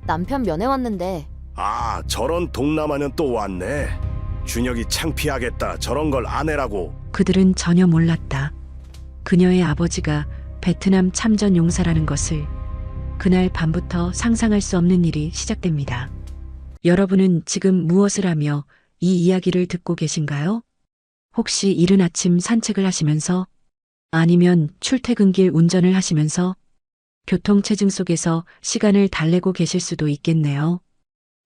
남편 면회 왔는데. 아, 저런 동남아는 또 왔네. 준혁이 창피하겠다. 저런 걸 아내라고. 그들은 전혀 몰랐다. 그녀의 아버지가 베트남 참전 용사라는 것을. 그날 밤부터 상상할 수 없는 일이 시작됩니다. 여러분은 지금 무엇을 하며 이 이야기를 듣고 계신가요? 혹시 이른 아침 산책을 하시면서, 아니면 출퇴근길 운전을 하시면서 교통체증 속에서 시간을 달래고 계실 수도 있겠네요.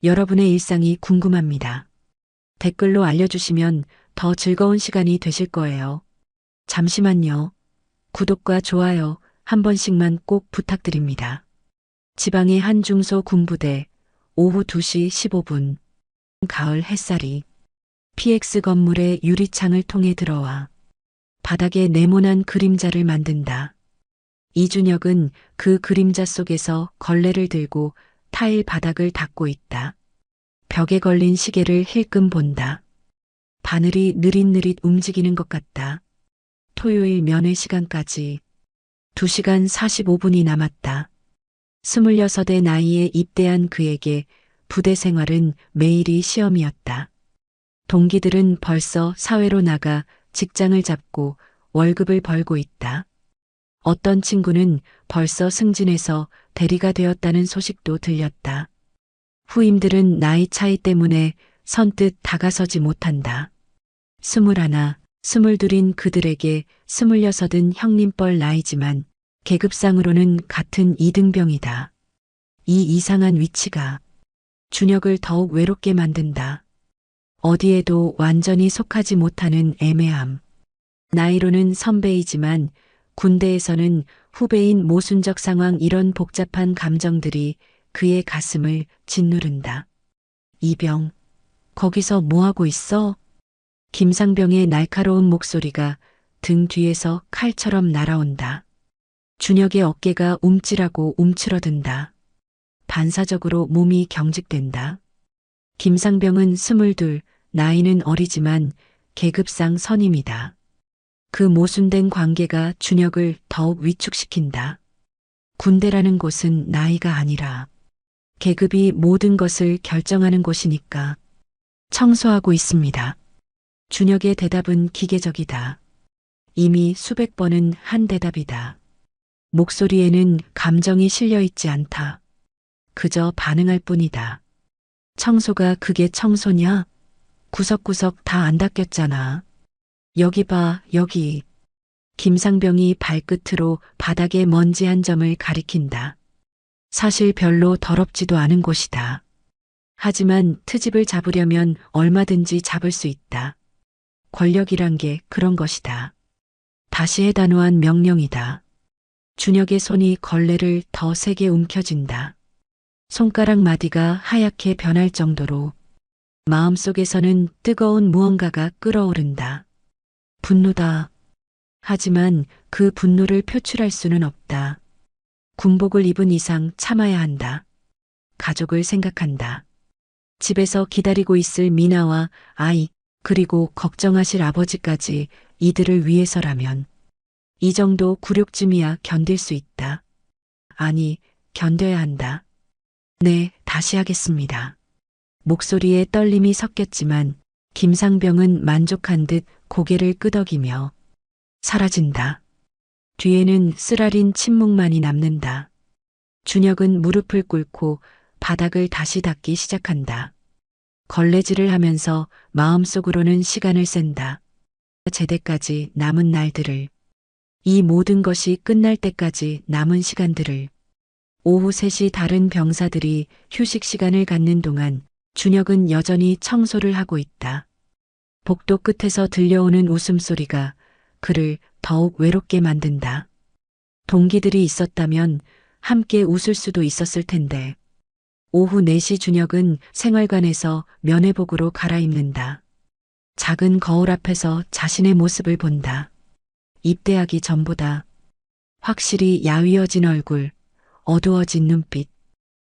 여러분의 일상이 궁금합니다. 댓글로 알려주시면 더 즐거운 시간이 되실 거예요. 잠시만요. 구독과 좋아요 한 번씩만 꼭 부탁드립니다. 지방의 한 중소 군부대, 오후 2시 15분. 가을 햇살이 PX 건물의 유리창을 통해 들어와 바닥에 네모난 그림자를 만든다. 이준혁은 그 그림자 속에서 걸레를 들고 타일 바닥을 닦고 있다. 벽에 걸린 시계를 힐끔 본다. 바늘이 느릿느릿 움직이는 것 같다. 토요일 면회 시간까지 2시간 45분이 남았다. 26의 나이에 입대한 그에게 부대 생활은 매일이 시험이었다. 동기들은 벌써 사회로 나가 직장을 잡고 월급을 벌고 있다. 어떤 친구는 벌써 승진해서 대리가 되었다는 소식도 들렸다. 후임들은 나이 차이 때문에 선뜻 다가서지 못한다. 21, 22인 그들에게 26은 형님뻘 나이지만 계급상으로는 같은 이등병이다. 이 이상한 위치가 준혁을 더욱 외롭게 만든다. 어디에도 완전히 속하지 못하는 애매함. 나이로는 선배이지만 군대에서는 후배인 모순적 상황, 이런 복잡한 감정들이 그의 가슴을 짓누른다. 이병, 거기서 뭐하고 있어? 김상병의 날카로운 목소리가 등 뒤에서 칼처럼 날아온다. 준혁의 어깨가 움찔하고 움츠러든다. 반사적으로 몸이 경직된다. 김상병은 22, 나이는 어리지만 계급상 선임이다. 그 모순된 관계가 준혁을 더욱 위축시킨다. 군대라는 곳은 나이가 아니라 계급이 모든 것을 결정하는 곳이니까. 청소하고 있습니다. 준혁의 대답은 기계적이다. 이미 수백 번은 한 대답이다. 목소리에는 감정이 실려 있지 않다. 그저 반응할 뿐이다. 청소가 그게 청소냐? 구석구석 다 안 닦였잖아. 여기 봐, 여기. 김상병이 발끝으로 바닥에 먼지 한 점을 가리킨다. 사실 별로 더럽지도 않은 곳이다. 하지만 트집을 잡으려면 얼마든지 잡을 수 있다. 권력이란 게 그런 것이다. 다시 해단호한 명령이다. 준혁의 손이 걸레를 더 세게 움켜쥔다. 손가락 마디가 하얗게 변할 정도로. 마음속에서는 뜨거운 무언가가 끓어오른다. 분노다. 하지만 그 분노를 표출할 수는 없다. 군복을 입은 이상 참아야 한다. 가족을 생각한다. 집에서 기다리고 있을 미나와 아이, 그리고 걱정하실 아버지까지, 이들을 위해서라면 이 정도 굴욕쯤이야 견딜 수 있다. 아니, 견뎌야 한다. 네, 다시 하겠습니다. 목소리에 떨림이 섞였지만 김상병은 만족한 듯 고개를 끄덕이며 사라진다. 뒤에는 쓰라린 침묵만이 남는다. 준혁은 무릎을 꿇고 바닥을 다시 닦기 시작한다. 걸레질을 하면서 마음속으로는 시간을 샌다. 제대까지 남은 날들을, 이 모든 것이 끝날 때까지 남은 시간들을. 오후 3시 다른 병사들이 휴식 시간을 갖는 동안 준혁은 여전히 청소를 하고 있다. 복도 끝에서 들려오는 웃음소리가 그를 더욱 외롭게 만든다. 동기들이 있었다면 함께 웃을 수도 있었을 텐데. 오후 4시 준혁은 생활관에서 면회복으로 갈아입는다. 작은 거울 앞에서 자신의 모습을 본다. 입대하기 전보다 확실히 야위어진 얼굴, 어두워진 눈빛.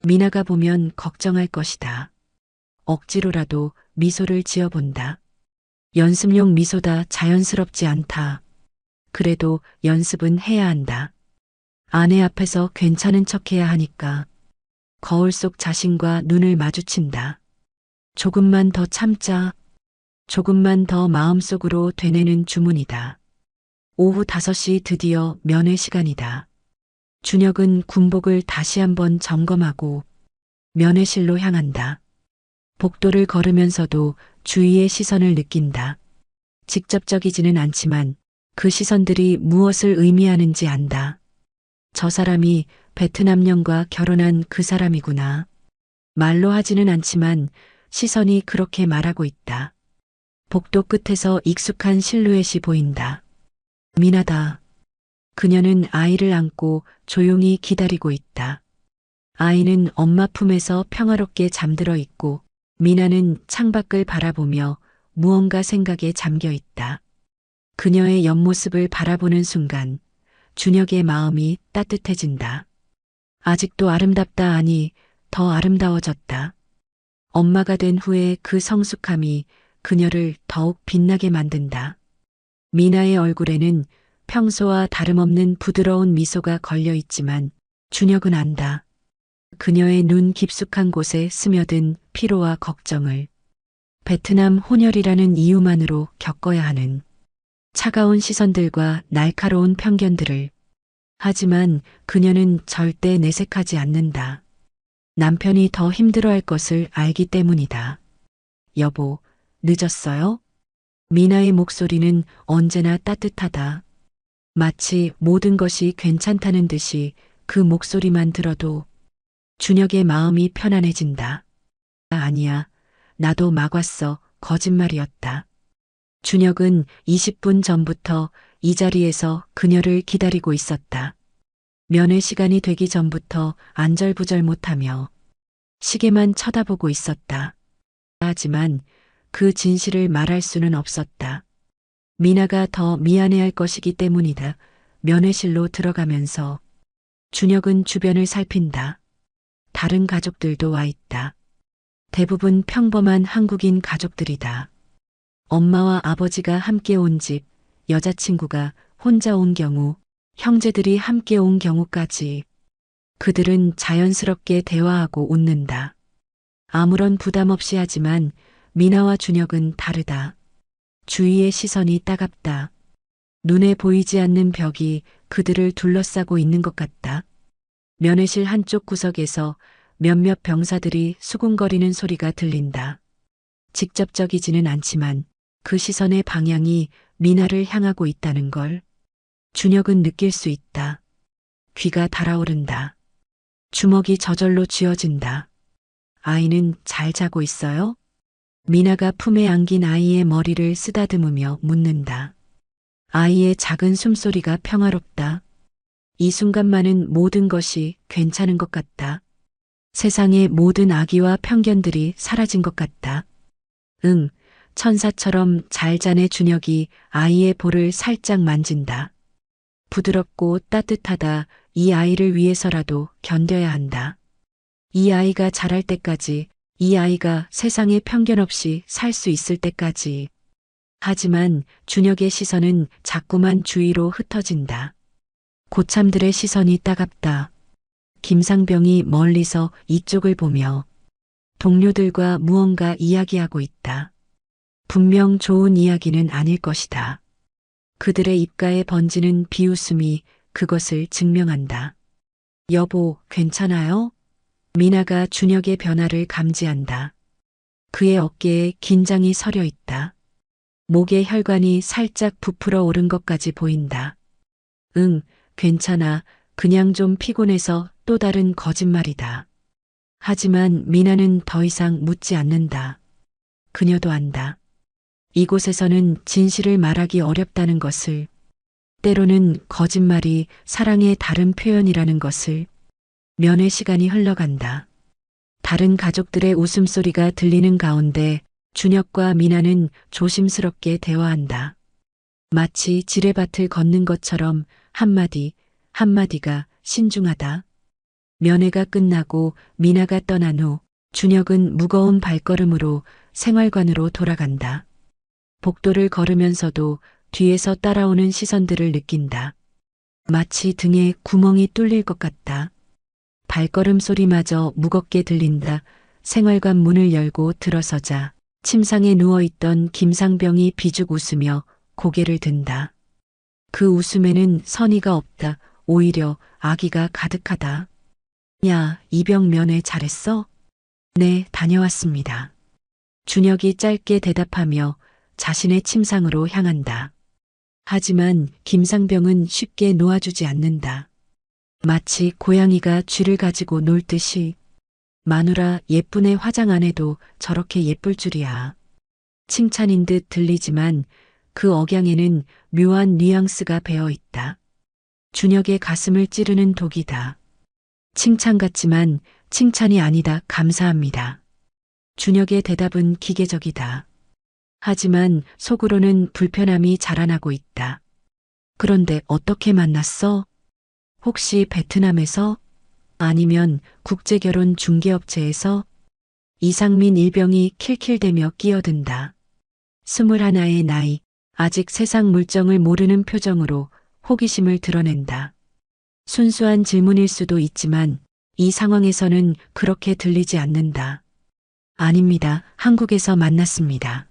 미나가 보면 걱정할 것이다. 억지로라도 미소를 지어본다. 연습용 미소다. 자연스럽지 않다. 그래도 연습은 해야 한다. 아내 앞에서 괜찮은 척해야 하니까. 거울 속 자신과 눈을 마주친다. 조금만 더 참자. 조금만 더 마음속으로 되뇌는 주문이다. 오후 5시 드디어 면회 시간이다. 준혁은 군복을 다시 한번 점검하고 면회실로 향한다. 복도를 걸으면서도 주위의 시선을 느낀다. 직접적이지는 않지만 그 시선들이 무엇을 의미하는지 안다. 저 사람이 베트남년과 결혼한 그 사람이구나. 말로 하지는 않지만 시선이 그렇게 말하고 있다. 복도 끝에서 익숙한 실루엣이 보인다. 미나다. 그녀는 아이를 안고 조용히 기다리고 있다. 아이는 엄마 품에서 평화롭게 잠들어 있고 미나는 창밖을 바라보며 무언가 생각에 잠겨 있다. 그녀의 옆모습을 바라보는 순간 준혁의 마음이 따뜻해진다. 아직도 아름답다 하니 더 아름다워졌다. 엄마가 된 후에 그 성숙함이 그녀를 더욱 빛나게 만든다. 미나의 얼굴에는 평소와 다름없는 부드러운 미소가 걸려 있지만 준혁은 안다. 그녀의 눈 깊숙한 곳에 스며든 피로와 걱정을 베트남 혼혈이라는 이유만으로 겪어야 하는 차가운 시선들과 날카로운 편견들을. 하지만 그녀는 절대 내색하지 않는다. 남편이 더 힘들어할 것을 알기 때문이다. 여보, 늦었어요? 미나의 목소리는 언제나 따뜻하다. 마치 모든 것이 괜찮다는 듯이 그 목소리만 들어도 준혁의 마음이 편안해진다. 아니야, 나도 막 왔어. 거짓말이었다. 준혁은 20분 전부터 이 자리에서 그녀를 기다리고 있었다. 면회 시간이 되기 전부터 안절부절 못하며 시계만 쳐다보고 있었다. 하지만 그 진실을 말할 수는 없었다. 미나가 더 미안해할 것이기 때문이다. 면회실로 들어가면서 준혁은 주변을 살핀다. 다른 가족들도 와 있다. 대부분 평범한 한국인 가족들이다. 엄마와 아버지가 함께 온 집, 여자친구가 혼자 온 경우, 형제들이 함께 온 경우까지. 그들은 자연스럽게 대화하고 웃는다. 아무런 부담 없이 하지만 미나와 준혁은 다르다. 주위의 시선이 따갑다. 눈에 보이지 않는 벽이 그들을 둘러싸고 있는 것 같다. 면회실 한쪽 구석에서 몇몇 병사들이 수군거리는 소리가 들린다. 직접적이지는 않지만 그 시선의 방향이 미나를 향하고 있다는 걸 준혁은 느낄 수 있다. 귀가 달아오른다. 주먹이 저절로 쥐어진다. 아이는 잘 자고 있어요? 미나가 품에 안긴 아이의 머리를 쓰다듬으며 묻는다. 아이의 작은 숨소리가 평화롭다. 이 순간만은 모든 것이 괜찮은 것 같다. 세상의 모든 악의와 편견들이 사라진 것 같다. 응, 천사처럼 잘 자네. 준혁이 아이의 볼을 살짝 만진다. 부드럽고 따뜻하다. 이 아이를 위해서라도 견뎌야 한다. 이 아이가 자랄 때까지, 이 아이가 세상에 편견 없이 살 수 있을 때까지. 하지만 준혁의 시선은 자꾸만 주위로 흩어진다. 고참들의 시선이 따갑다. 김상병이 멀리서 이쪽을 보며 동료들과 무언가 이야기하고 있다. 분명 좋은 이야기는 아닐 것이다. 그들의 입가에 번지는 비웃음이 그것을 증명한다. 여보, 괜찮아요? 미나가 준혁의 변화를 감지한다. 그의 어깨에 긴장이 서려 있다. 목의 혈관이 살짝 부풀어 오른 것까지 보인다. 응, 괜찮아. 그냥 좀 피곤해서. 또 다른 거짓말이다. 하지만 미나는 더 이상 묻지 않는다. 그녀도 안다. 이곳에서는 진실을 말하기 어렵다는 것을, 때로는 거짓말이 사랑의 다른 표현이라는 것을. 면회 시간이 흘러간다. 다른 가족들의 웃음소리가 들리는 가운데 준혁과 미나는 조심스럽게 대화한다. 마치 지뢰밭을 걷는 것처럼 한마디 한마디가 신중하다. 면회가 끝나고 미나가 떠난 후 준혁은 무거운 발걸음으로 생활관으로 돌아간다. 복도를 걸으면서도 뒤에서 따라오는 시선들을 느낀다. 마치 등에 구멍이 뚫릴 것 같다. 발걸음 소리마저 무겁게 들린다. 생활관 문을 열고 들어서자 침상에 누워있던 김상병이 비죽 웃으며 고개를 든다. 그 웃음에는 선의가 없다. 오히려 악의가 가득하다. 야, 이병 면회 잘했어? 네, 다녀왔습니다. 준혁이 짧게 대답하며 자신의 침상으로 향한다. 하지만 김상병은 쉽게 놓아주지 않는다. 마치 고양이가 쥐를 가지고 놀듯이 마누라 예쁜애 화장 안 해도 저렇게 예쁠 줄이야. 칭찬인 듯 들리지만 그 억양에는 묘한 뉘앙스가 배어 있다. 준혁의 가슴을 찌르는 독이다. 칭찬 같지만 칭찬이 아니다. 감사합니다. 준혁의 대답은 기계적이다. 하지만 속으로는 불편함이 자라나고 있다. 그런데 어떻게 만났어? 혹시 베트남에서? 아니면 국제결혼 중개업체에서? 이상민 일병이 킬킬대며 끼어든다. 21의 나이, 아직 세상 물정을 모르는 표정으로 호기심을 드러낸다. 순수한 질문일 수도 있지만 이 상황에서는 그렇게 들리지 않는다. 아닙니다. 한국에서 만났습니다.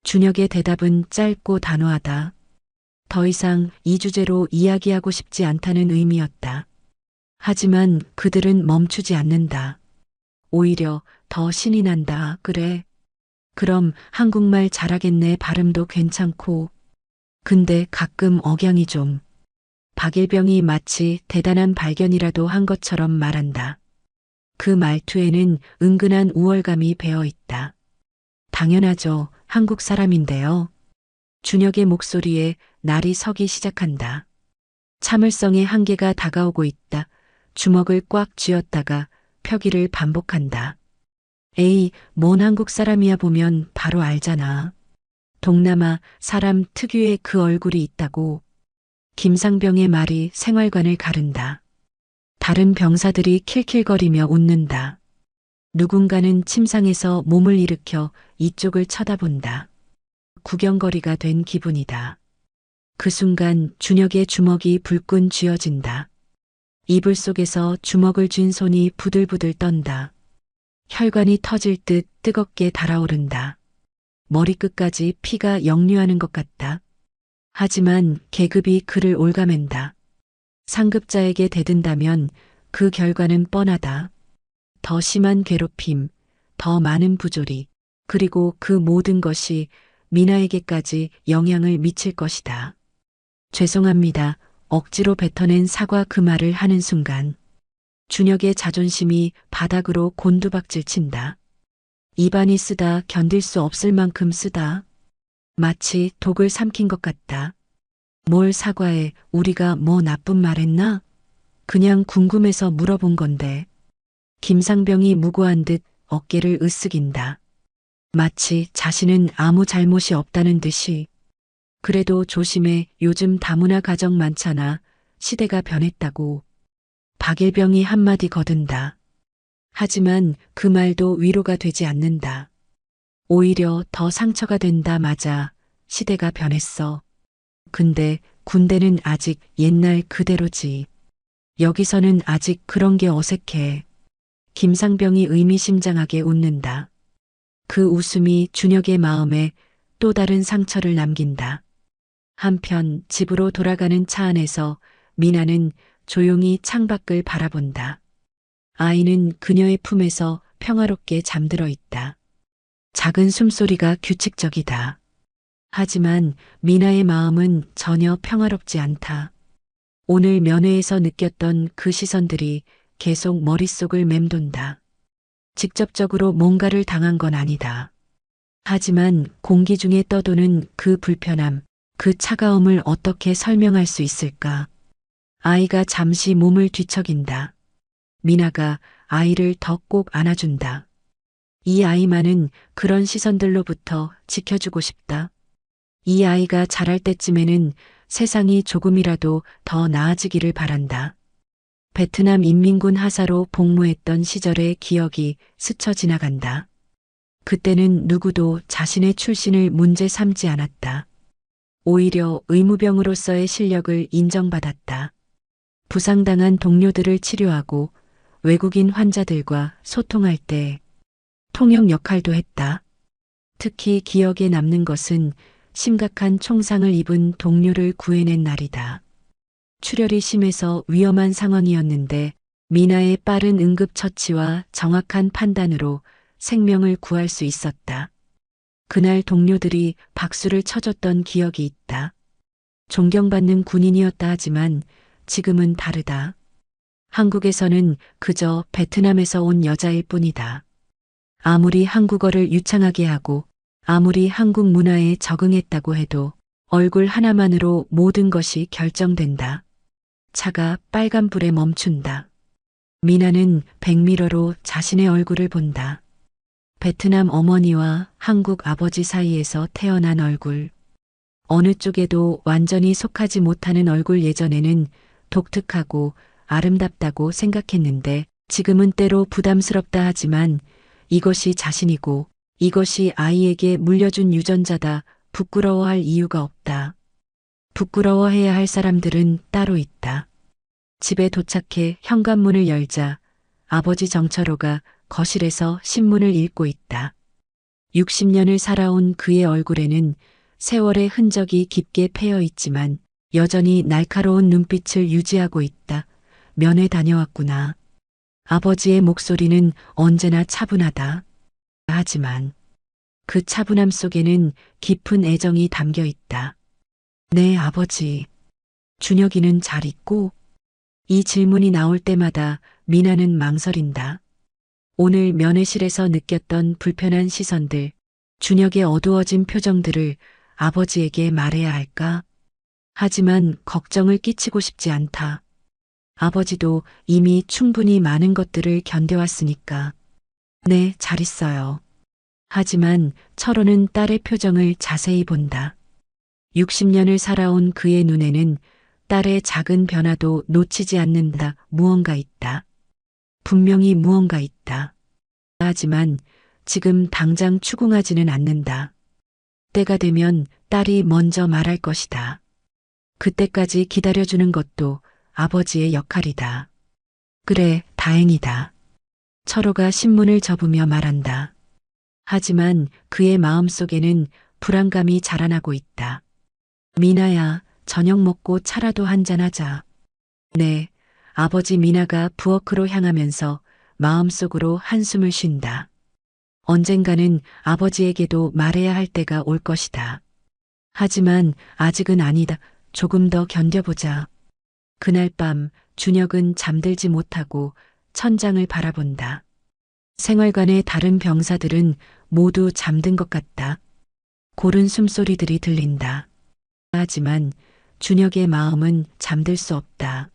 준혁의 대답은 짧고 단호하다. 더 이상 이 주제로 이야기하고 싶지 않다는 의미였다. 하지만 그들은 멈추지 않는다. 오히려 더 신이 난다. 그래. 그럼 한국말 잘하겠네. 발음도 괜찮고. 근데 가끔 억양이 좀. 박일병이 마치 대단한 발견이라도 한 것처럼 말한다. 그 말투에는 은근한 우월감이 배어 있다. 당연하죠. 한국 사람인데요. 준혁의 목소리에 날이 서기 시작한다. 참을성의 한계가 다가오고 있다. 주먹을 꽉 쥐었다가 펴기를 반복한다. 에이, 뭔 한국 사람이야 보면 바로 알잖아. 동남아 사람 특유의 그 얼굴이 있다고. 김상병의 말이 생활관을 가른다. 다른 병사들이 킬킬거리며 웃는다. 누군가는 침상에서 몸을 일으켜 이쪽을 쳐다본다. 구경거리가 된 기분이다. 그 순간 준혁의 주먹이 불끈 쥐어진다. 이불 속에서 주먹을 쥔 손이 부들부들 떤다. 혈관이 터질 듯 뜨겁게 달아오른다. 머리끝까지 피가 역류하는 것 같다. 하지만 계급이 그를 올가맨다. 상급자에게 대든다면 그 결과는 뻔하다. 더 심한 괴롭힘, 더 많은 부조리, 그리고 그 모든 것이 미나에게까지 영향을 미칠 것이다. 죄송합니다. 억지로 뱉어낸 사과 그 말을 하는 순간 준혁의 자존심이 바닥으로 곤두박질 친다. 입안이 쓰다 견딜 수 없을 만큼 쓰다. 마치 독을 삼킨 것 같다. 뭘 사과해. 우리가 뭐 나쁜 말 했나? 그냥 궁금해서 물어본 건데. 김상병이 무고한 듯 어깨를 으쓱인다. 마치 자신은 아무 잘못이 없다는 듯이. 그래도 조심해. 요즘 다문화 가정 많잖아. 시대가 변했다고. 박일병이 한마디 거둔다. 하지만 그 말도 위로가 되지 않는다. 오히려 더 상처가 된다. 맞아. 시대가 변했어. 근데 군대는 아직 옛날 그대로지. 여기서는 아직 그런 게 어색해. 김상병이 의미심장하게 웃는다. 그 웃음이 준혁의 마음에 또 다른 상처를 남긴다. 한편 집으로 돌아가는 차 안에서 미나는 조용히 창밖을 바라본다. 아이는 그녀의 품에서 평화롭게 잠들어 있다. 작은 숨소리가 규칙적이다. 하지만 미나의 마음은 전혀 평화롭지 않다. 오늘 면회에서 느꼈던 그 시선들이 계속 머릿속을 맴돈다. 직접적으로 뭔가를 당한 건 아니다. 하지만 공기 중에 떠도는 그 불편함, 그 차가움을 어떻게 설명할 수 있을까? 아이가 잠시 몸을 뒤척인다. 미나가 아이를 더 꼭 안아준다. 이 아이만은 그런 시선들로부터 지켜주고 싶다. 이 아이가 자랄 때쯤에는 세상이 조금이라도 더 나아지기를 바란다. 베트남 인민군 하사로 복무했던 시절의 기억이 스쳐 지나간다. 그때는 누구도 자신의 출신을 문제 삼지 않았다. 오히려 의무병으로서의 실력을 인정받았다. 부상당한 동료들을 치료하고 외국인 환자들과 소통할 때 통역 역할도 했다. 특히 기억에 남는 것은 심각한 총상을 입은 동료를 구해낸 날이다. 출혈이 심해서 위험한 상황이었는데 미나의 빠른 응급처치와 정확한 판단으로 생명을 구할 수 있었다. 그날 동료들이 박수를 쳐줬던 기억이 있다. 존경받는 군인이었다 하지만 지금은 다르다. 한국에서는 그저 베트남에서 온 여자일 뿐이다. 아무리 한국어를 유창하게 하고 아무리 한국 문화에 적응했다고 해도 얼굴 하나만으로 모든 것이 결정된다. 차가 빨간불에 멈춘다. 미나는 백미러로 자신의 얼굴을 본다. 베트남 어머니와 한국 아버지 사이에서 태어난 얼굴. 어느 쪽에도 완전히 속하지 못하는 얼굴. 예전에는 독특하고 아름답다고 생각했는데 지금은 때로 부담스럽다 하지만 이것이 자신이고 이것이 아이에게 물려준 유전자다. 부끄러워할 이유가 없다. 부끄러워해야 할 사람들은 따로 있다. 집에 도착해 현관문을 열자 아버지 정철호가 거실에서 신문을 읽고 있다. 60년을 살아온 그의 얼굴에는 세월의 흔적이 깊게 패여 있지만 여전히 날카로운 눈빛을 유지하고 있다. 면회 다녀왔구나. 아버지의 목소리는 언제나 차분하다. 하지만 그 차분함 속에는 깊은 애정이 담겨 있다. 네, 아버지. 준혁이는 잘 있고? 이 질문이 나올 때마다 미나는 망설인다. 오늘 면회실에서 느꼈던 불편한 시선들, 준혁의 어두워진 표정들을 아버지에게 말해야 할까? 하지만 걱정을 끼치고 싶지 않다. 아버지도 이미 충분히 많은 것들을 견뎌왔으니까. 네, 잘 있어요. 하지만 철호는 딸의 표정을 자세히 본다. 60년을 살아온 그의 눈에는 딸의 작은 변화도 놓치지 않는다. 무언가 있다. 분명히 무언가 있다. 하지만 지금 당장 추궁하지는 않는다. 때가 되면 딸이 먼저 말할 것이다. 그때까지 기다려주는 것도 아버지의 역할이다. 그래, 다행이다. 철호가 신문을 접으며 말한다. 하지만 그의 마음속에는 불안감이 자라나고 있다. 미나야, 저녁 먹고 차라도 한잔하자. 네, 아버지. 미나가 부엌으로 향하면서 마음속으로 한숨을 쉰다. 언젠가는 아버지에게도 말해야 할 때가 올 것이다. 하지만 아직은 아니다. 조금 더 견뎌보자. 그날 밤 준혁은 잠들지 못하고 천장을 바라본다. 생활관의 다른 병사들은 모두 잠든 것 같다. 고른 숨소리들이 들린다. 하지만 준혁의 마음은 잠들 수 없다.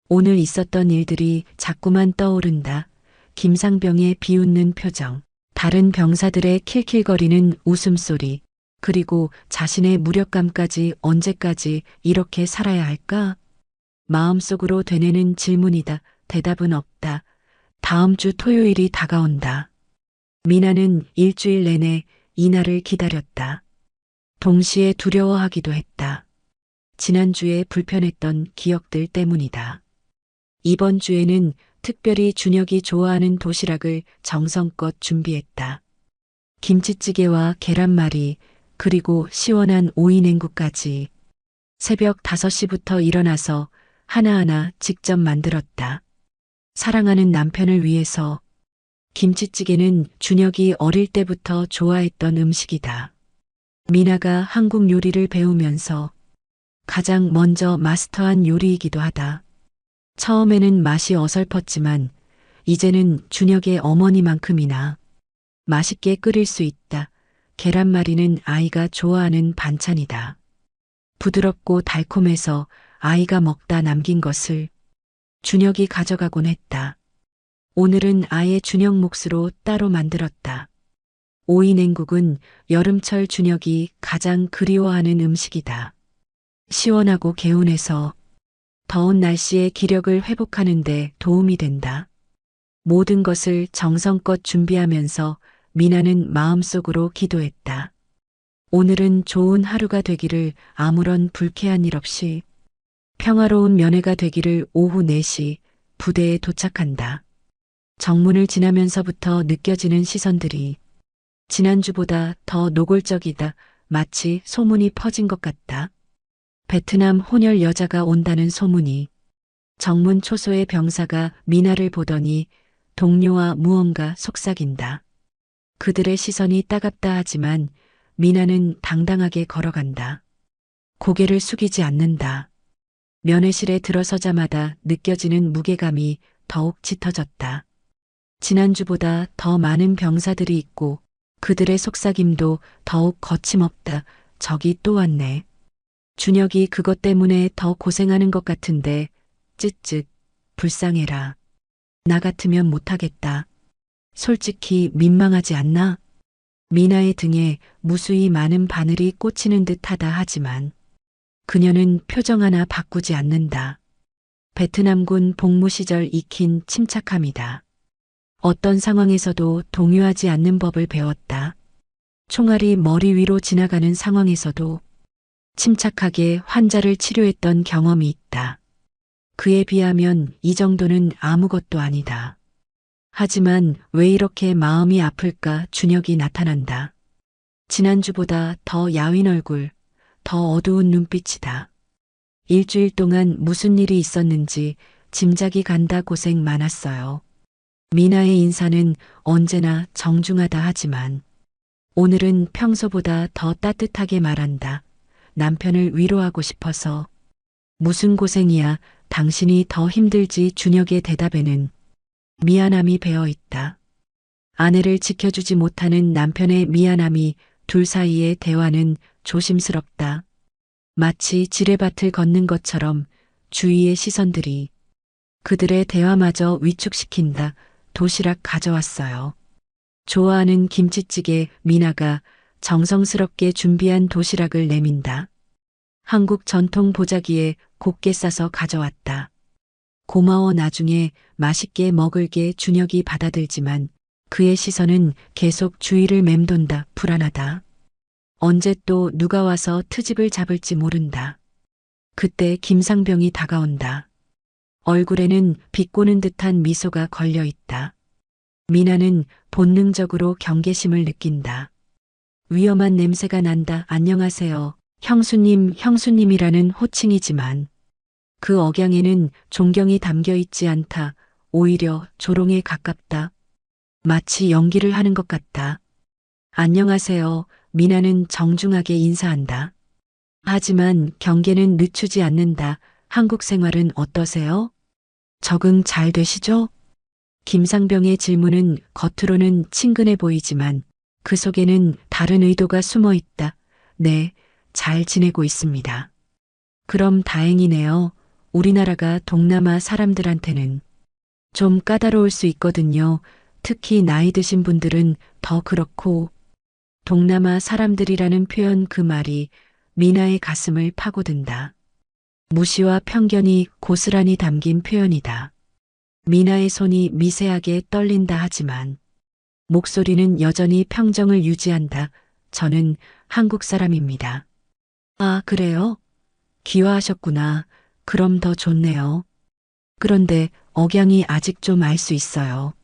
오늘 있었던 일들이 자꾸만 떠오른다. 김상병의 비웃는 표정, 다른 병사들의 킬킬거리는 웃음소리, 그리고 자신의 무력감까지. 언제까지 이렇게 살아야 할까? 마음속으로 되뇌는 질문이다. 대답은 없다. 다음 주 토요일이 다가온다. 미나는 일주일 내내 이날을 기다렸다. 동시에 두려워하기도 했다. 지난주에 불편했던 기억들 때문이다. 이번 주에는 특별히 준혁이 좋아하는 도시락을 정성껏 준비했다. 김치찌개와 계란말이, 그리고 시원한 오이 냉국까지. 새벽 5시부터 일어나서 하나하나 직접 만들었다. 사랑하는 남편을 위해서. 김치찌개는 준혁이 어릴 때부터 좋아했던 음식이다. 미나가 한국 요리를 배우면서 가장 먼저 마스터한 요리이기도 하다. 처음에는 맛이 어설펐지만 이제는 준혁의 어머니만큼이나 맛있게 끓일 수 있다. 계란말이는 아이가 좋아하는 반찬이다. 부드럽고 달콤해서 아이가 먹다 남긴 것을 준혁이 가져가곤 했다. 오늘은 아예 준혁 몫으로 따로 만들었다. 오이 냉국은 여름철 준혁이 가장 그리워하는 음식이다. 시원하고 개운해서 더운 날씨에 기력을 회복하는 데 도움이 된다. 모든 것을 정성껏 준비하면서 미나는 마음속으로 기도했다. 오늘은 좋은 하루가 되기를. 아무런 불쾌한 일 없이 평화로운 면회가 되기를. 오후 4시 부대에 도착한다. 정문을 지나면서부터 느껴지는 시선들이 지난주보다 더 노골적이다. 마치 소문이 퍼진 것 같다. 베트남 혼혈 여자가 온다는 소문이. 정문 초소의 병사가 미나를 보더니 동료와 무언가 속삭인다. 그들의 시선이 따갑다 하지만 미나는 당당하게 걸어간다. 고개를 숙이지 않는다. 면회실에 들어서자마자 느껴지는 무게감이 더욱 짙어졌다. 지난주보다 더 많은 병사들이 있고 그들의 속삭임도 더욱 거침없다. 저기 또 왔네. 준혁이 그것 때문에 더 고생하는 것 같은데 쯧쯧 불쌍해라. 나 같으면 못하겠다. 솔직히 민망하지 않나? 미나의 등에 무수히 많은 바늘이 꽂히는 듯하다 하지만 그녀는 표정 하나 바꾸지 않는다. 베트남군 복무 시절 익힌 침착함이다. 어떤 상황에서도 동요하지 않는 법을 배웠다. 총알이 머리 위로 지나가는 상황에서도 침착하게 환자를 치료했던 경험이 있다. 그에 비하면 이 정도는 아무것도 아니다. 하지만 왜 이렇게 마음이 아플까? 준혁이 나타난다. 지난주보다 더 야윈 얼굴, 더 어두운 눈빛이다. 일주일 동안 무슨 일이 있었는지 짐작이 간다. 고생 많았어요. 미나의 인사는 언제나 정중하다 하지만 오늘은 평소보다 더 따뜻하게 말한다. 남편을 위로하고 싶어서. 무슨 고생이야. 당신이 더 힘들지. 준혁의 대답에는 미안함이 배어 있다. 아내를 지켜주지 못하는 남편의 미안함이. 둘 사이의 대화는 조심스럽다. 마치 지뢰밭을 걷는 것처럼 주위의 시선들이 그들의 대화마저 위축시킨다. 도시락 가져왔어요. 좋아하는 김치찌개. 미나가 정성스럽게 준비한 도시락을 내민다. 한국 전통 보자기에 곱게 싸서 가져왔다. 고마워. 나중에 맛있게 먹을게. 준혁이 받아들지만 그의 시선은 계속 주위를 맴돈다. 불안하다. 언제 또 누가 와서 트집을 잡을지 모른다. 그때 김상병이 다가온다. 얼굴에는 비꼬는 듯한 미소가 걸려 있다. 미나는 본능적으로 경계심을 느낀다. 위험한 냄새가 난다. 안녕하세요. 형수님, 형수님이라는 호칭이지만 그 억양에는 존경이 담겨 있지 않다. 오히려 조롱에 가깝다. 마치 연기를 하는 것 같다. 안녕하세요. 미나는 정중하게 인사한다. 하지만 경계는 늦추지 않는다. 한국 생활은 어떠세요? 적응 잘 되시죠? 김상병의 질문은 겉으로는 친근해 보이지만 그 속에는 다른 의도가 숨어 있다. 네, 잘 지내고 있습니다. 그럼 다행이네요. 우리나라가 동남아 사람들한테는 좀 까다로울 수 있거든요. 특히 나이 드신 분들은 더 그렇고. 동남아 사람들이라는 표현, 그 말이 미나의 가슴을 파고든다. 무시와 편견이 고스란히 담긴 표현이다. 미나의 손이 미세하게 떨린다 하지만 목소리는 여전히 평정을 유지한다. 저는 한국 사람입니다. 아, 그래요? 귀화하셨구나. 그럼 더 좋네요. 그런데 억양이 아직 좀 알 수 있어요.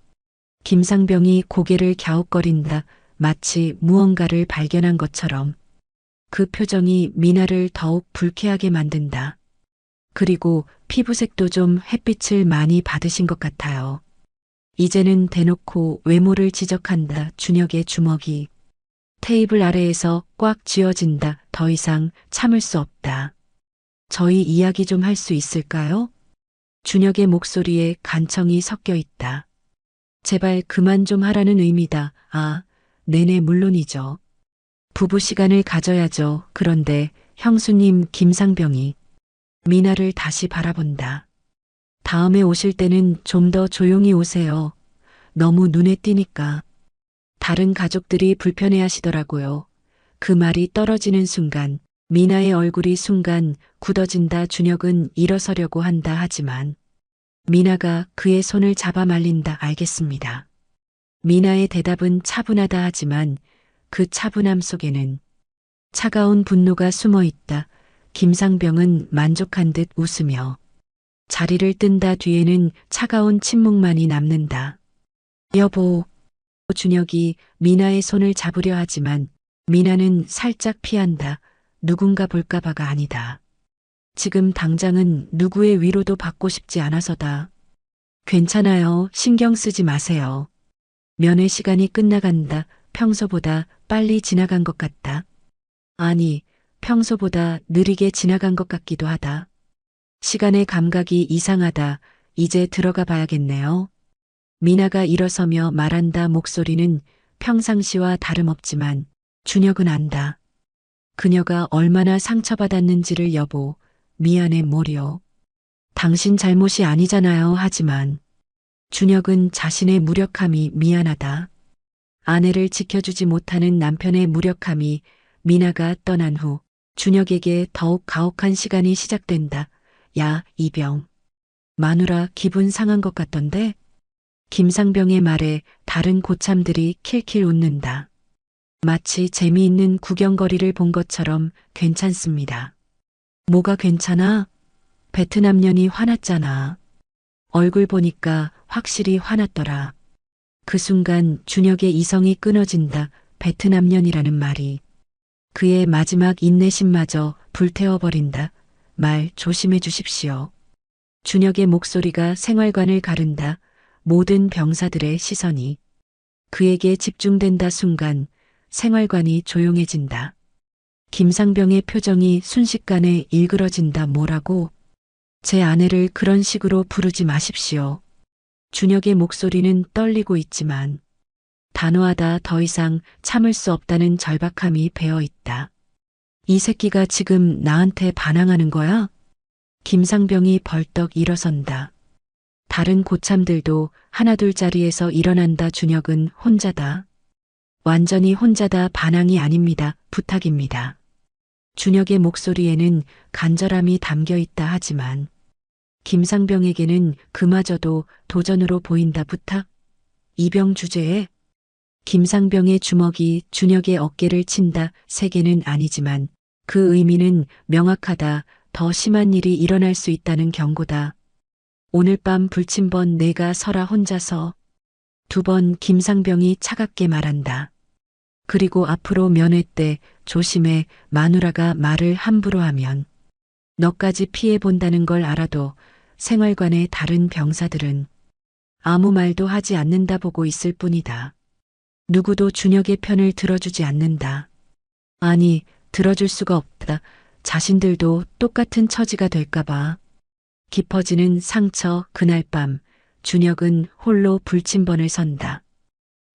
김상병이 고개를 갸웃거린다. 마치 무언가를 발견한 것처럼. 그 표정이 미나를 더욱 불쾌하게 만든다. 그리고 피부색도 좀 햇빛을 많이 받으신 것 같아요. 이제는 대놓고 외모를 지적한다. 준혁의 주먹이 테이블 아래에서 꽉 쥐어진다. 더 이상 참을 수 없다. 저희 이야기 좀 할 수 있을까요? 준혁의 목소리에 간청이 섞여 있다. 제발 그만 좀 하라는 의미다. 아, 네네, 물론이죠. 부부 시간을 가져야죠. 그런데 형수님. 김상병이 미나를 다시 바라본다. 다음에 오실 때는 좀 더 조용히 오세요. 너무 눈에 띄니까. 다른 가족들이 불편해하시더라고요. 그 말이 떨어지는 순간 미나의 얼굴이 순간 굳어진다. 준혁은 일어서려고 한다 하지만 미나가 그의 손을 잡아 말린다. 알겠습니다. 미나의 대답은 차분하다 하지만 그 차분함 속에는 차가운 분노가 숨어 있다. 김상병은 만족한 듯 웃으며 자리를 뜬다. 뒤에는 차가운 침묵만이 남는다. 여보. 준혁이 미나의 손을 잡으려 하지만 미나는 살짝 피한다. 누군가 볼까봐가 아니다. 지금 당장은 누구의 위로도 받고 싶지 않아서다. 괜찮아요. 신경 쓰지 마세요. 면회 시간이 끝나간다. 평소보다 빨리 지나간 것 같다. 아니, 평소보다 느리게 지나간 것 같기도 하다. 시간의 감각이 이상하다. 이제 들어가 봐야겠네요. 미나가 일어서며 말한다. 목소리는 평상시와 다름없지만 준혁은 안다. 그녀가 얼마나 상처받았는지를. 여보, 미안해 모려. 당신 잘못이 아니잖아요. 하지만 준혁은 자신의 무력함이 미안하다. 아내를 지켜주지 못하는 남편의 무력함이 미나가 떠난 후 준혁에게 더욱 가혹한 시간이 시작된다. 야, 이병. 마누라 기분 상한 것 같던데? 김상병의 말에 다른 고참들이 킬킬 웃는다. 마치 재미있는 구경거리를 본 것처럼. 괜찮습니다. 뭐가 괜찮아? 베트남 년이 화났잖아. 얼굴 보니까 확실히 화났더라. 그 순간 준혁의 이성이 끊어진다. 베트남 년이라는 말이 그의 마지막 인내심마저 불태워버린다. 말 조심해 주십시오. 준혁의 목소리가 생활관을 가른다. 모든 병사들의 시선이 그에게 집중된다. 순간 생활관이 조용해진다. 김상병의 표정이 순식간에 일그러진다. 뭐라고? 제 아내를 그런 식으로 부르지 마십시오. 준혁의 목소리는 떨리고 있지만 단호하다. 더 이상 참을 수 없다는 절박함이 배어 있다. 이 새끼가 지금 나한테 반항하는 거야? 김상병이 벌떡 일어선다. 다른 고참들도 하나둘 자리에서 일어난다. 준혁은 혼자다. 완전히 혼자다. 반항이 아닙니다. 부탁입니다. 준혁의 목소리에는 간절함이 담겨 있다. 하지만 김상병에게는 그마저도 도전으로 보인다. 부탁? 이병 주제에? 김상병의 주먹이 준혁의 어깨를 친다. 세게는 아니지만 그 의미는 명확하다. 더 심한 일이 일어날 수 있다는 경고다. 오늘 밤 불침번 내가 서라. 혼자서. 두 번 김상병이 차갑게 말한다. 그리고 앞으로 면회 때 조심해. 마누라가 말을 함부로 하면 너까지 피해본다는 걸 알아도. 생활관의 다른 병사들은 아무 말도 하지 않는다. 보고 있을 뿐이다. 누구도 준혁의 편을 들어주지 않는다. 아니, 들어줄 수가 없다. 자신들도 똑같은 처지가 될까봐. 깊어지는 상처. 그날 밤 준혁은 홀로 불침번을 선다.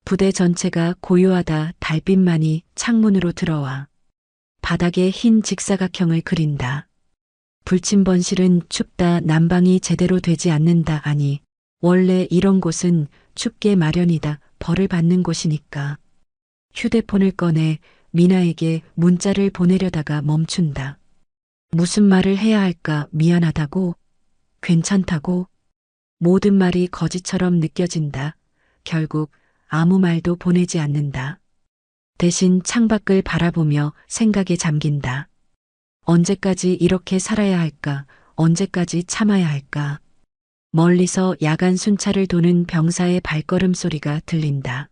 부대 전체가 고요하다. 달빛만이 창문으로 들어와 바닥에 흰 직사각형을 그린다. 불침번실은 춥다. 난방이 제대로 되지 않는다. 아니, 원래 이런 곳은 춥게 마련이다. 벌을 받는 곳이니까. 휴대폰을 꺼내 미나에게 문자를 보내려다가 멈춘다. 무슨 말을 해야 할까? 미안하다고? 괜찮다고? 모든 말이 거짓처럼 느껴진다. 결국 아무 말도 보내지 않는다. 대신 창밖을 바라보며 생각에 잠긴다. 언제까지 이렇게 살아야 할까? 언제까지 참아야 할까? 멀리서 야간 순찰을 도는 병사의 발걸음 소리가 들린다.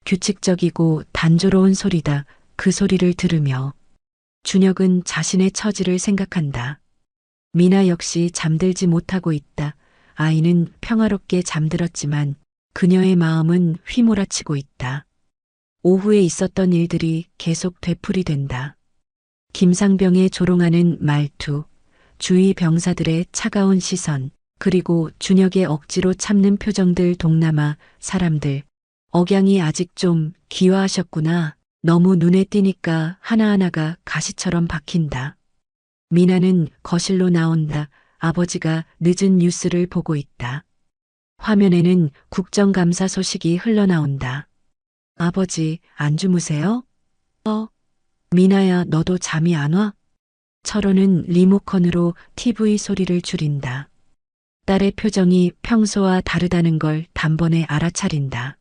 규칙적이고 단조로운 소리다. 그 소리를 들으며 준혁은 자신의 처지를 생각한다. 미나 역시 잠들지 못하고 있다. 아이는 평화롭게 잠들었지만 그녀의 마음은 휘몰아치고 있다. 오후에 있었던 일들이 계속 되풀이된다. 김상병의 조롱하는 말투, 주위 병사들의 차가운 시선, 그리고 준혁의 억지로 참는 표정들. 동남아 사람들, 억양이 아직 좀 귀화하셨구나. 너무 눈에 띄니까 하나하나가 가시처럼 박힌다. 미나는 거실로 나온다. 아버지가 늦은 뉴스를 보고 있다. 화면에는 국정감사 소식이 흘러나온다. 아버지, 안 주무세요? 미나야, 너도 잠이 안 와? 철호는 리모컨으로 TV 소리를 줄인다. 딸의 표정이 평소와 다르다는 걸 단번에 알아차린다.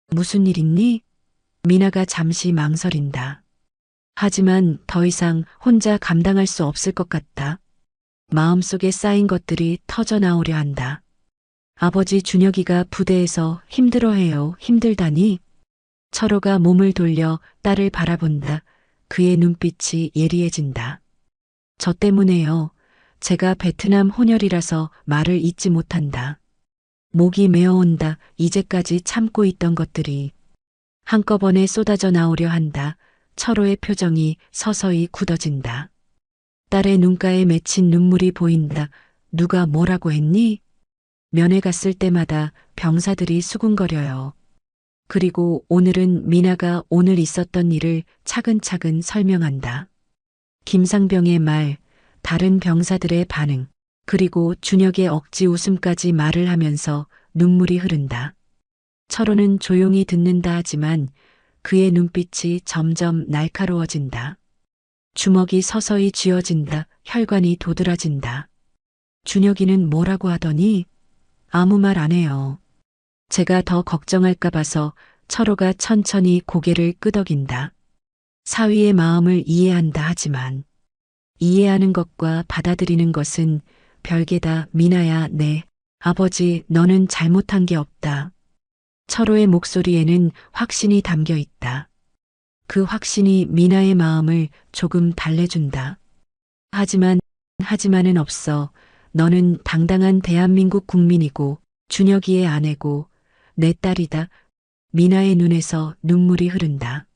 무슨 일 있니? 미나가 잠시 망설인다. 하지만 더 이상 혼자 감당할 수 없을 것 같다. 마음속에 쌓인 것들이 터져 나오려 한다. 아버지 준혁이가 부대에서 힘들어해요. 힘들다니? 철호가 몸을 돌려 딸을 바라본다. 그의 눈빛이 예리해진다. 저 때문에요. 제가 베트남 혼혈이라서 말을 잇지 못한다. 목이 메어온다. 이제까지 참고 있던 것들이 한꺼번에 쏟아져 나오려 한다. 철호의 표정이 서서히 굳어진다. 딸의 눈가에 맺힌 눈물이 보인다. 누가 뭐라고 했니? 면회 갔을 때마다 병사들이 수군거려요. 그리고 오늘은 미나가 오늘 있었던 일을 차근차근 설명한다. 김상병의 말, 다른 병사들의 반응, 그리고 준혁의 억지 웃음까지 말을 하면서 눈물이 흐른다. 철호는 조용히 듣는다 하지만 그의 눈빛이 점점 날카로워진다. 주먹이 서서히 쥐어진다. 혈관이 도드라진다. 준혁이는 뭐라고 하더니? 아무 말 안 해요. 제가 더 걱정할까 봐서. 철호가 천천히 고개를 끄덕인다. 사위의 마음을 이해한다 하지만 이해하는 것과 받아들이는 것은 별개다. 미나야, 네. 아버지, 너는 잘못한 게 없다. 철호의 목소리에는 확신이 담겨 있다. 그 확신이 미나의 마음을 조금 달래준다. 하지만은 없어. 너는 당당한 대한민국 국민이고 준혁이의 아내고 내 딸이다. 미나의 눈에서 눈물이 흐른다.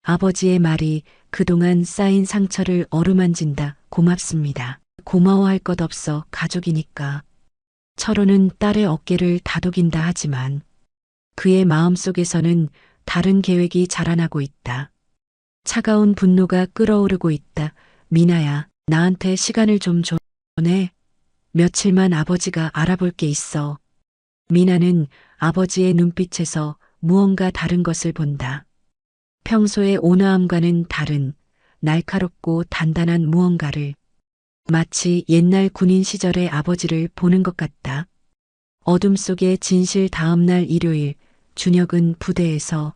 아버지의 말이 그동안 쌓인 상처를 어루만진다. 고맙습니다. 고마워할 것 없어. 가족이니까. 철호는 딸의 어깨를 다독인다 하지만 그의 마음속에서는 다른 계획이 자라나고 있다. 차가운 분노가 끓어오르고 있다. 미나야, 나한테 시간을 좀 줘. 네. 며칠만 아버지가 알아볼 게 있어. 미나는 아버지의 눈빛에서 무언가 다른 것을 본다. 평소의 온화함과는 다른 날카롭고 단단한 무언가를, 마치 옛날 군인 시절의 아버지를 보는 것 같다. 어둠 속의 진실. 다음 날 일요일, 준혁은 부대에서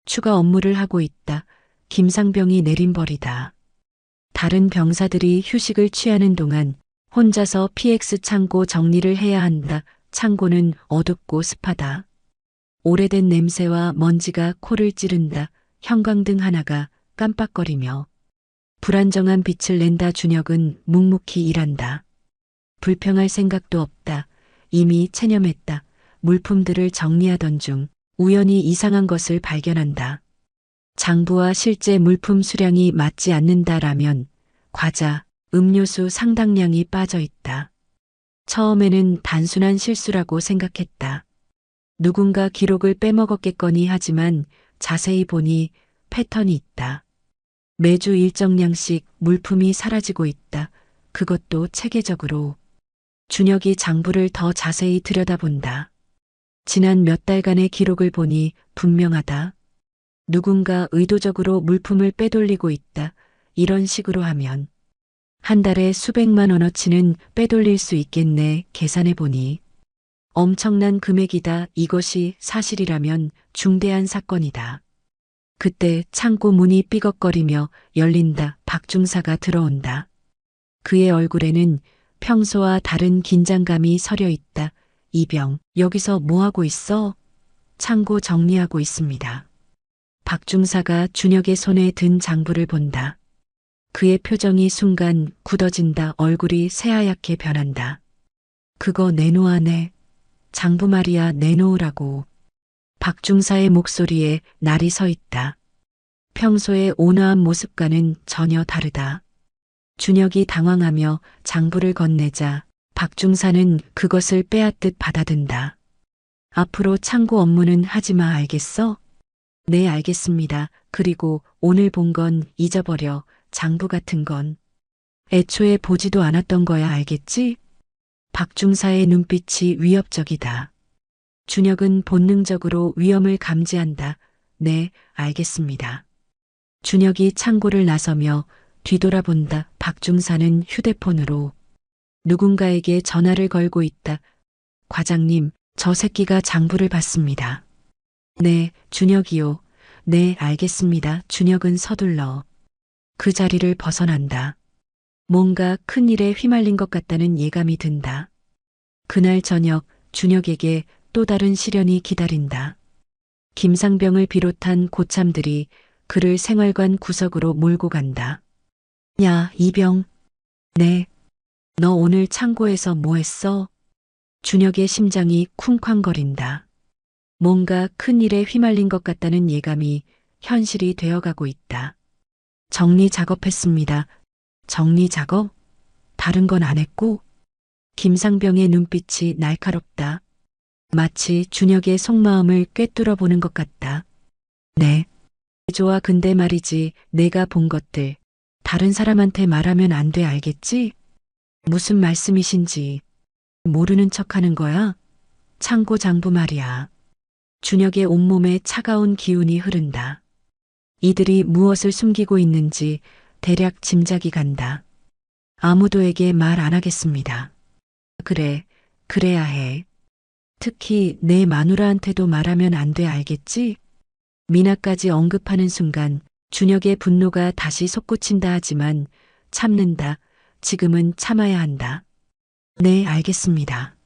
추가 업무를 하고 있다. 김상병이 내린 벌이다. 다른 병사들이 휴식을 취하는 동안 혼자서 PX 창고 정리를 해야 한다. 창고는 어둡고 습하다. 오래된 냄새와 먼지가 코를 찌른다. 형광등 하나가 깜빡거리며 불안정한 빛을 낸다. 준혁은 묵묵히 일한다. 불평할 생각도 없다. 이미 체념했다. 물품들을 정리하던 중 우연히 이상한 것을 발견한다. 장부와 실제 물품 수량이 맞지 않는다라면 과자, 음료수 상당량이 빠져 있다. 처음에는 단순한 실수라고 생각했다. 누군가 기록을 빼먹었겠거니 하지만 자세히 보니 패턴이 있다. 매주 일정량씩 물품이 사라지고 있다. 그것도 체계적으로. 준혁이 장부를 더 자세히 들여다본다. 지난 몇 달간의 기록을 보니 분명하다. 누군가 의도적으로 물품을 빼돌리고 있다. 이런 식으로 하면 한 달에 수백만 원어치는 빼돌릴 수 있겠네. 계산해보니 엄청난 금액이다. 이것이 사실이라면 중대한 사건이다. 그때 창고 문이 삐걱거리며 열린다. 박중사가 들어온다. 그의 얼굴에는 평소와 다른 긴장감이 서려 있다. 이병, 여기서 뭐하고 있어? 창고 정리하고 있습니다. 박중사가 준혁의 손에 든 장부를 본다. 그의 표정이 순간 굳어진다. 얼굴이 새하얗게 변한다. 그거 내놓아내. 장부 말이야, 내놓으라고. 박중사의 목소리에 날이 서 있다. 평소의 온화한 모습과는 전혀 다르다. 준혁이 당황하며 장부를 건네자 박중사는 그것을 빼앗듯 받아든다. 앞으로 창고 업무는 하지 마. 알겠어? 네, 알겠습니다. 그리고 오늘 본 건 잊어버려. 장부 같은 건. 애초에 보지도 않았던 거야. 알겠지? 박중사의 눈빛이 위협적이다. 준혁은 본능적으로 위험을 감지한다. 네, 알겠습니다. 준혁이 창고를 나서며 뒤돌아본다. 박중사는 휴대폰으로 누군가에게 전화를 걸고 있다. 과장님, 저 새끼가 장부를 봤습니다. 네, 준혁이요. 네, 알겠습니다. 준혁은 서둘러 그 자리를 벗어난다. 뭔가 큰 일에 휘말린 것 같다는 예감이 든다. 그날 저녁 준혁에게 또 다른 시련이 기다린다. 김상병을 비롯한 고참들이 그를 생활관 구석으로 몰고 간다. 야, 이병. 네. 너 오늘 창고에서 뭐 했어? 준혁의 심장이 쿵쾅거린다. 뭔가 큰 일에 휘말린 것 같다는 예감이 현실이 되어가고 있다. 정리 작업했습니다. 정리 작업? 다른 건 안 했고? 김상병의 눈빛이 날카롭다. 마치 준혁의 속마음을 꿰뚫어 보는 것 같다. 네. 좋아, 근데 말이지, 내가 본 것들 다른 사람한테 말하면 안 돼, 알겠지? 무슨 말씀이신지 모르는 척하는 거야? 창고 장부 말이야. 준혁의 온몸에 차가운 기운이 흐른다. 이들이 무엇을 숨기고 있는지 대략 짐작이 간다. 아무도에게 말 안 하겠습니다. 그래, 그래야 해. 특히 내 마누라한테도 말하면 안 돼, 알겠지? 미나까지 언급하는 순간 준혁의 분노가 다시 솟구친다 하지만 참는다. 지금은 참아야 한다. 네, 알겠습니다.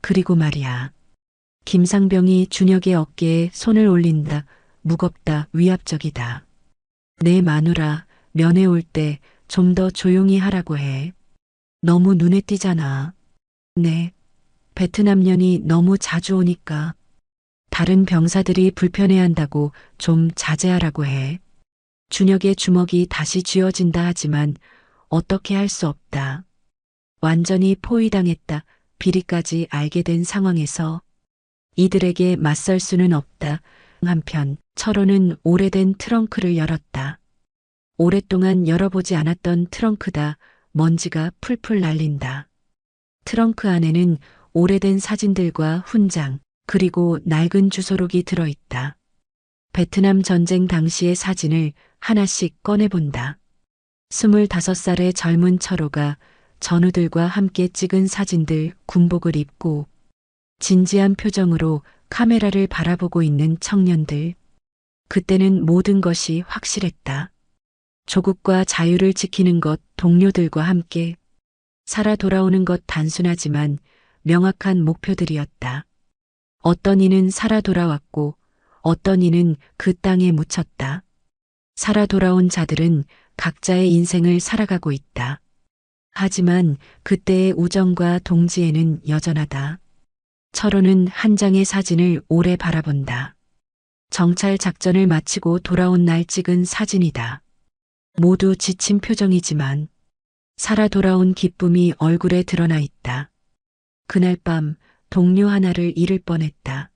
그리고 말이야. 김상병이 준혁의 어깨에 손을 올린다. 무겁다, 위압적이다. 내 마누라 면회 올 때 좀 더 조용히 하라고 해. 너무 눈에 띄잖아. 네. 베트남년이 너무 자주 오니까 다른 병사들이 불편해한다고 좀 자제하라고 해. 준혁의 주먹이 다시 쥐어진다 하지만 어떻게 할 수 없다. 완전히 포위당했다. 비리까지 알게 된 상황에서 이들에게 맞설 수는 없다. 한편 철호는 오래된 트렁크를 열었다. 오랫동안 열어보지 않았던 트렁크다. 먼지가 풀풀 날린다. 트렁크 안에는 오래된 사진들과 훈장, 그리고 낡은 주소록이 들어있다. 베트남 전쟁 당시의 사진을 하나씩 꺼내본다. 25살의 젊은 철호가 전우들과 함께 찍은 사진들, 군복을 입고 진지한 표정으로 카메라를 바라보고 있는 청년들. 그때는 모든 것이 확실했다. 조국과 자유를 지키는 것, 동료들과 함께 살아 돌아오는 것, 단순하지만 명확한 목표들이었다. 어떤 이는 살아 돌아왔고 어떤 이는 그 땅에 묻혔다. 살아 돌아온 자들은 각자의 인생을 살아가고 있다. 하지만 그때의 우정과 동지애는 여전하다. 철호는 한 장의 사진을 오래 바라본다. 정찰 작전을 마치고 돌아온 날 찍은 사진이다. 모두 지친 표정이지만 살아 돌아온 기쁨이 얼굴에 드러나 있다. 그날 밤 동료 하나를 잃을 뻔했다.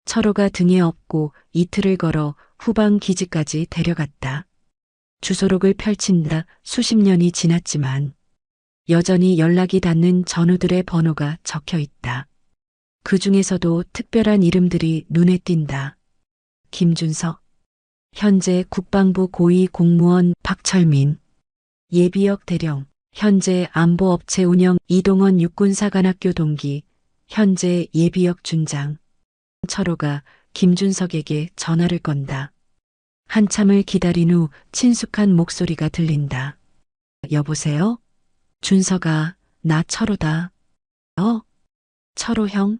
철호가 등에 업고 이틀을 걸어 후방 기지까지 데려갔다. 주소록을 펼친다. 수십 년이 지났지만 여전히 연락이 닿는 전우들의 번호가 적혀 있다. 그 중에서도 특별한 이름들이 눈에 띈다. 김준석, 현재 국방부 고위 공무원 박철민, 예비역 대령, 현재 안보업체 운영 이동원 육군사관학교 동기, 현재 예비역 준장. 철호가 김준석에게 전화를 건다. 한참을 기다린 후 친숙한 목소리가 들린다. 여보세요? 준석아, 나 철호다. 철호 형?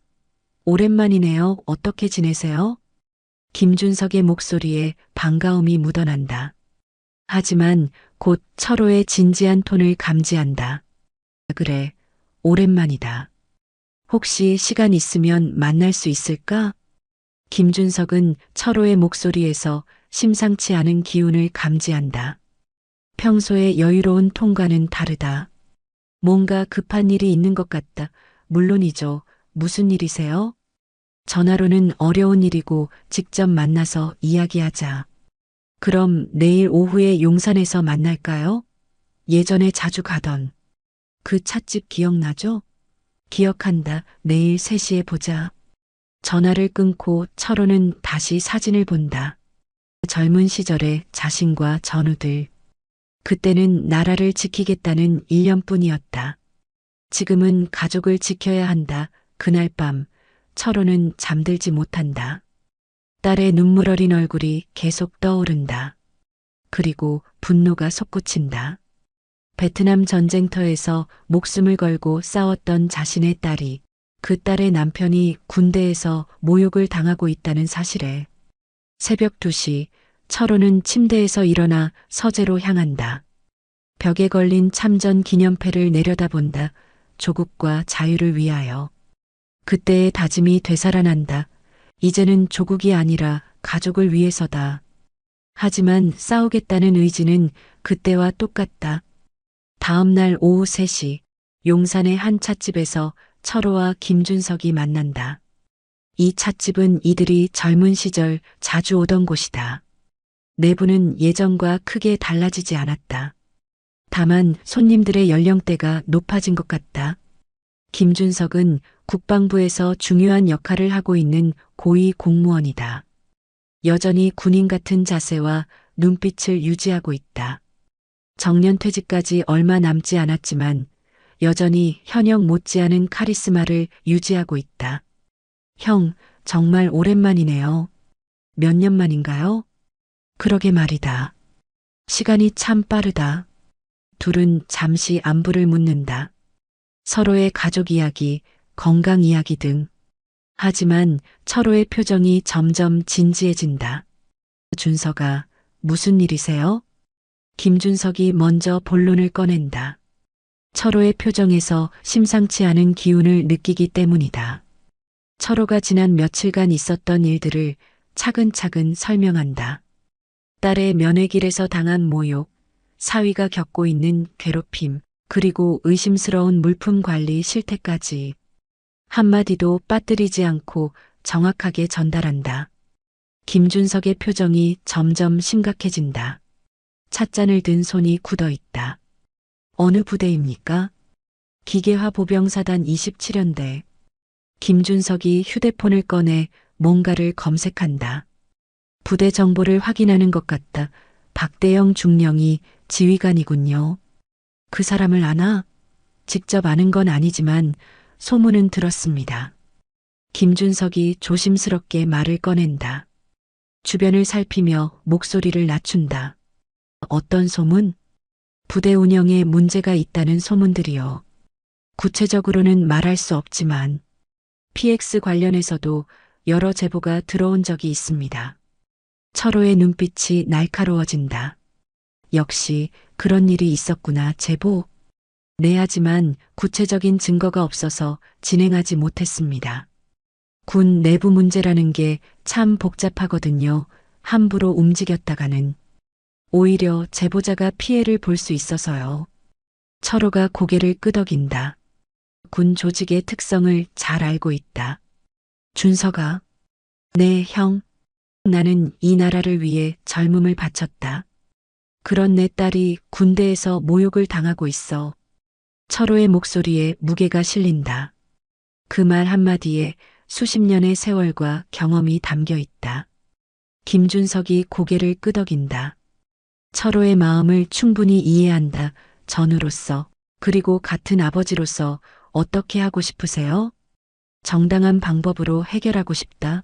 오랜만이네요. 어떻게 지내세요? 김준석의 목소리에 반가움이 묻어난다. 하지만 곧 철호의 진지한 톤을 감지한다. 그래, 오랜만이다. 혹시 시간 있으면 만날 수 있을까? 김준석은 철호의 목소리에서 심상치 않은 기운을 감지한다. 평소의 여유로운 톤과는 다르다. 뭔가 급한 일이 있는 것 같다. 물론이죠. 무슨 일이세요? 전화로는 어려운 일이고 직접 만나서 이야기하자. 그럼 내일 오후에 용산에서 만날까요? 예전에 자주 가던 그 찻집 기억나죠? 기억한다. 내일 3시에 보자. 전화를 끊고 철호는 다시 사진을 본다. 젊은 시절의 자신과 전우들. 그때는 나라를 지키겠다는 일념뿐이었다. 지금은 가족을 지켜야 한다. 그날 밤 철호는 잠들지 못한다. 딸의 눈물 어린 얼굴이 계속 떠오른다. 그리고 분노가 솟구친다. 베트남 전쟁터에서 목숨을 걸고 싸웠던 자신의 딸이 그 딸의 남편이 군대에서 모욕을 당하고 있다는 사실에 새벽 2시 철호는 침대에서 일어나 서재로 향한다. 벽에 걸린 참전 기념패를 내려다본다. 조국과 자유를 위하여. 그때의 다짐이 되살아난다. 이제는 조국이 아니라 가족을 위해서다. 하지만 싸우겠다는 의지는 그때와 똑같다. 다음 날 오후 3시 용산의 한 찻집에서 철호와 김준석이 만난다. 이 찻집은 이들이 젊은 시절 자주 오던 곳이다. 내부는 예전과 크게 달라지지 않았다. 다만 손님들의 연령대가 높아진 것 같다. 김준석은 국방부에서 중요한 역할을 하고 있는 고위 공무원이다. 여전히 군인 같은 자세와 눈빛을 유지하고 있다. 정년퇴직까지 얼마 남지 않았지만 여전히 현역 못지않은 카리스마를 유지하고 있다. 형, 정말 오랜만이네요. 몇 년 만인가요? 그러게 말이다. 시간이 참 빠르다. 둘은 잠시 안부를 묻는다. 서로의 가족 이야기, 건강 이야기 등. 하지만 철호의 표정이 점점 진지해진다. 준석아, 무슨 일이세요? 김준석이 먼저 본론을 꺼낸다. 철호의 표정에서 심상치 않은 기운을 느끼기 때문이다. 철호가 지난 며칠간 있었던 일들을 차근차근 설명한다. 딸의 면회길에서 당한 모욕, 사위가 겪고 있는 괴롭힘, 그리고 의심스러운 물품 관리 실태까지 한마디도 빠뜨리지 않고 정확하게 전달한다. 김준석의 표정이 점점 심각해진다. 찻잔을 든 손이 굳어 있다. 어느 부대입니까? 기계화 보병사단 27연대. 김준석이 휴대폰을 꺼내 뭔가를 검색한다. 부대 정보를 확인하는 것 같다. 박대영 중령이 지휘관이군요. 그 사람을 아나? 직접 아는 건 아니지만 소문은 들었습니다. 김준석이 조심스럽게 말을 꺼낸다. 주변을 살피며 목소리를 낮춘다. 어떤 소문? 부대 운영에 문제가 있다는 소문들이요. 구체적으로는 말할 수 없지만 PX 관련해서도 여러 제보가 들어온 적이 있습니다. 철호의 눈빛이 날카로워진다. 역시 그런 일이 있었구나, 제보. 네, 하지만 구체적인 증거가 없어서 진행하지 못했습니다. 군 내부 문제라는 게 참 복잡하거든요. 함부로 움직였다가는. 오히려 제보자가 피해를 볼 수 있어서요. 철호가 고개를 끄덕인다. 군 조직의 특성을 잘 알고 있다. 준석아. 네, 형. 나는 이 나라를 위해 젊음을 바쳤다. 그런 내 딸이 군대에서 모욕을 당하고 있어. 철호의 목소리에 무게가 실린다. 그 말 한마디에 수십 년의 세월과 경험이 담겨 있다. 김준석이 고개를 끄덕인다. 철호의 마음을 충분히 이해한다. 전우로서, 그리고 같은 아버지로서 어떻게 하고 싶으세요? 정당한 방법으로 해결하고 싶다.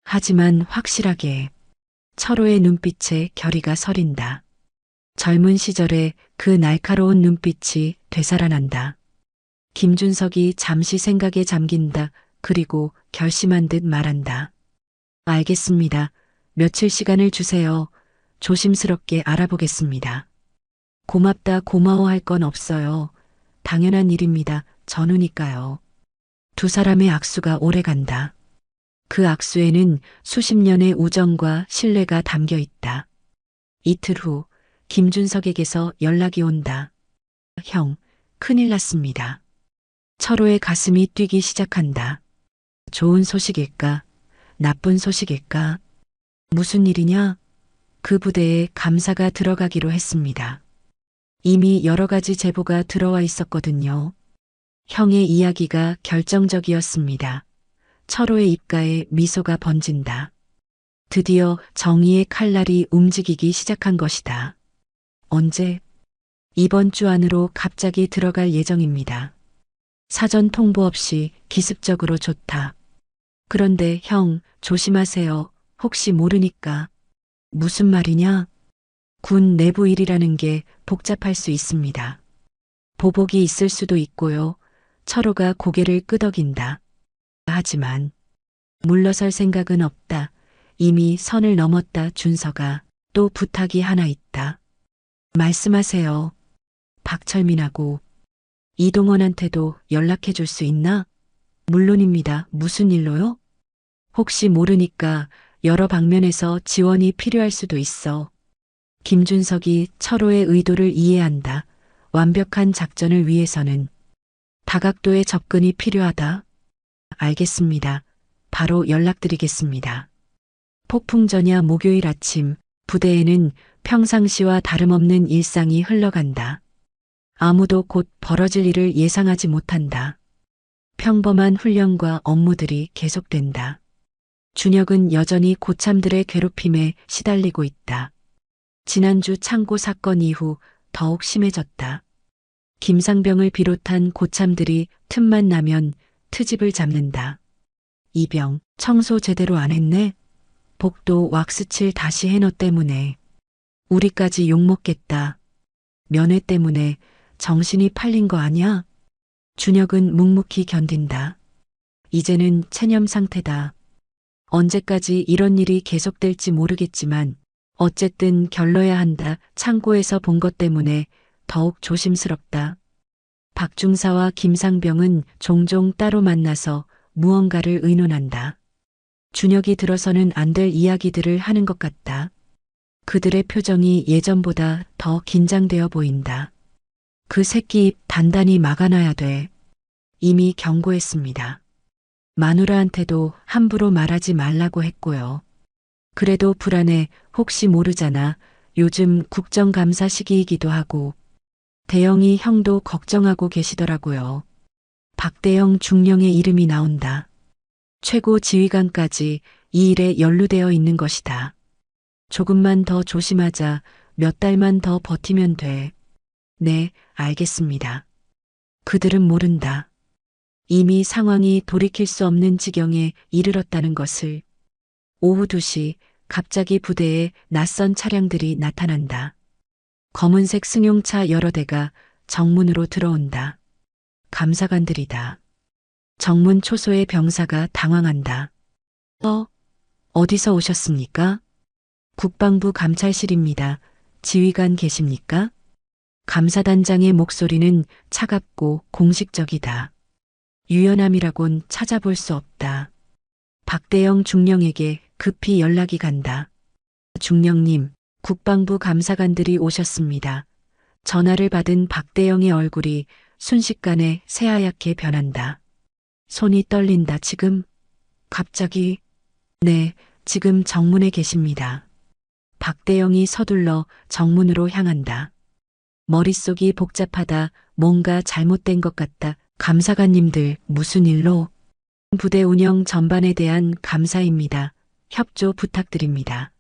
하지만 확실하게. 철호의 눈빛에 결의가 서린다. 젊은 시절의 그 날카로운 눈빛이 되살아난다. 김준석이 잠시 생각에 잠긴다. 그리고 결심한 듯 말한다. 알겠습니다. 며칠 시간을 주세요. 조심스럽게 알아보겠습니다. 고맙다, 고마워할 건 없어요. 당연한 일입니다. 전우니까요. 두 사람의 악수가 오래간다. 그 악수에는 수십 년의 우정과 신뢰가 담겨 있다. 이틀 후 김준석에게서 연락이 온다. 형, 큰일 났습니다. 철호의 가슴이 뛰기 시작한다. 좋은 소식일까? 나쁜 소식일까? 무슨 일이냐? 그 부대에 감사가 들어가기로 했습니다. 이미 여러 가지 제보가 들어와 있었거든요. 형의 이야기가 결정적이었습니다. 철호의 입가에 미소가 번진다. 드디어 정의의 칼날이 움직이기 시작한 것이다. 언제? 이번 주 안으로 갑자기 들어갈 예정입니다. 사전 통보 없이 기습적으로 좋다. 그런데 형, 조심하세요. 혹시 모르니까. 무슨 말이냐? 군 내부 일이라는 게 복잡할 수 있습니다. 보복이 있을 수도 있고요. 철호가 고개를 끄덕인다. 하지만 물러설 생각은 없다. 이미 선을 넘었다. 준서가 또 부탁이 하나 있다. 말씀하세요. 박철민하고 이동원한테도 연락해 줄 수 있나? 물론입니다. 무슨 일로요? 혹시 모르니까 여러 방면에서 지원이 필요할 수도 있어. 김준석이 철호의 의도를 이해한다. 완벽한 작전을 위해서는 다각도의 접근이 필요하다. 알겠습니다. 바로 연락드리겠습니다. 폭풍전야 목요일 아침, 부대에는 평상시와 다름없는 일상이 흘러간다. 아무도 곧 벌어질 일을 예상하지 못한다. 평범한 훈련과 업무들이 계속된다. 준혁은 여전히 고참들의 괴롭힘에 시달리고 있다. 지난주 창고 사건 이후 더욱 심해졌다. 김상병을 비롯한 고참들이 틈만 나면 트집을 잡는다. 이병, 청소 제대로 안 했네? 복도 왁스칠 다시 해 너 때문에. 우리까지 욕먹겠다. 면회 때문에 정신이 팔린 거 아니야? 준혁은 묵묵히 견딘다. 이제는 체념 상태다. 언제까지 이런 일이 계속될지 모르겠지만 어쨌든 결러야 한다. 창고에서 본 것 때문에 더욱 조심스럽다. 박중사와 김상병은 종종 따로 만나서 무언가를 의논한다. 준혁이 들어서는 안 될 이야기들을 하는 것 같다. 그들의 표정이 예전보다 더 긴장되어 보인다. 그 새끼 입 단단히 막아놔야 돼. 이미 경고했습니다. 마누라한테도 함부로 말하지 말라고 했고요. 그래도 불안해. 혹시 모르잖아. 요즘 국정감사 시기이기도 하고. 대영이 형도 걱정하고 계시더라고요. 박대영 중령의 이름이 나온다. 최고 지휘관까지 이 일에 연루되어 있는 것이다. 조금만 더 조심하자. 몇 달만 더 버티면 돼. 네, 알겠습니다. 그들은 모른다. 이미 상황이 돌이킬 수 없는 지경에 이르렀다는 것을. 오후 2시 갑자기 부대에 낯선 차량들이 나타난다. 검은색 승용차 여러 대가 정문으로 들어온다. 감사관들이다. 정문 초소의 병사가 당황한다. 어디서 오셨습니까? 국방부 감찰실입니다. 지휘관 계십니까? 감사단장의 목소리는 차갑고 공식적이다. 유연함이라곤 찾아볼 수 없다. 박대영 중령에게 급히 연락이 간다. 중령님, 국방부 감사관들이 오셨습니다. 전화를 받은 박대영의 얼굴이 순식간에 새하얗게 변한다. 손이 떨린다. 지금? 갑자기? 네, 지금 정문에 계십니다. 박대영이 서둘러 정문으로 향한다. 머릿속이 복잡하다. 뭔가 잘못된 것 같다. 감사관님들, 무슨 일로? 부대 운영 전반에 대한 감사입니다. 협조 부탁드립니다.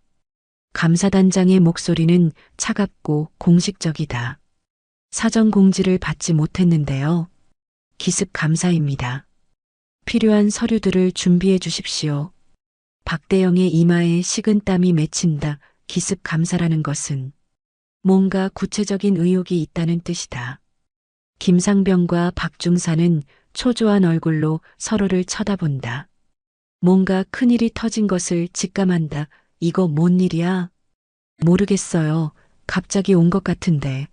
감사단장의 목소리는 차갑고 공식적이다. 사전 공지를 받지 못했는데요. 기습 감사입니다. 필요한 서류들을 준비해 주십시오. 박대영의 이마에 식은땀이 맺힌다. 기습 감사라는 것은 뭔가 구체적인 의혹이 있다는 뜻이다. 김상병과 박중사는 초조한 얼굴로 서로를 쳐다본다. 뭔가 큰일이 터진 것을 직감한다. 이거 뭔 일이야? 모르겠어요. 갑자기 온 것 같은데.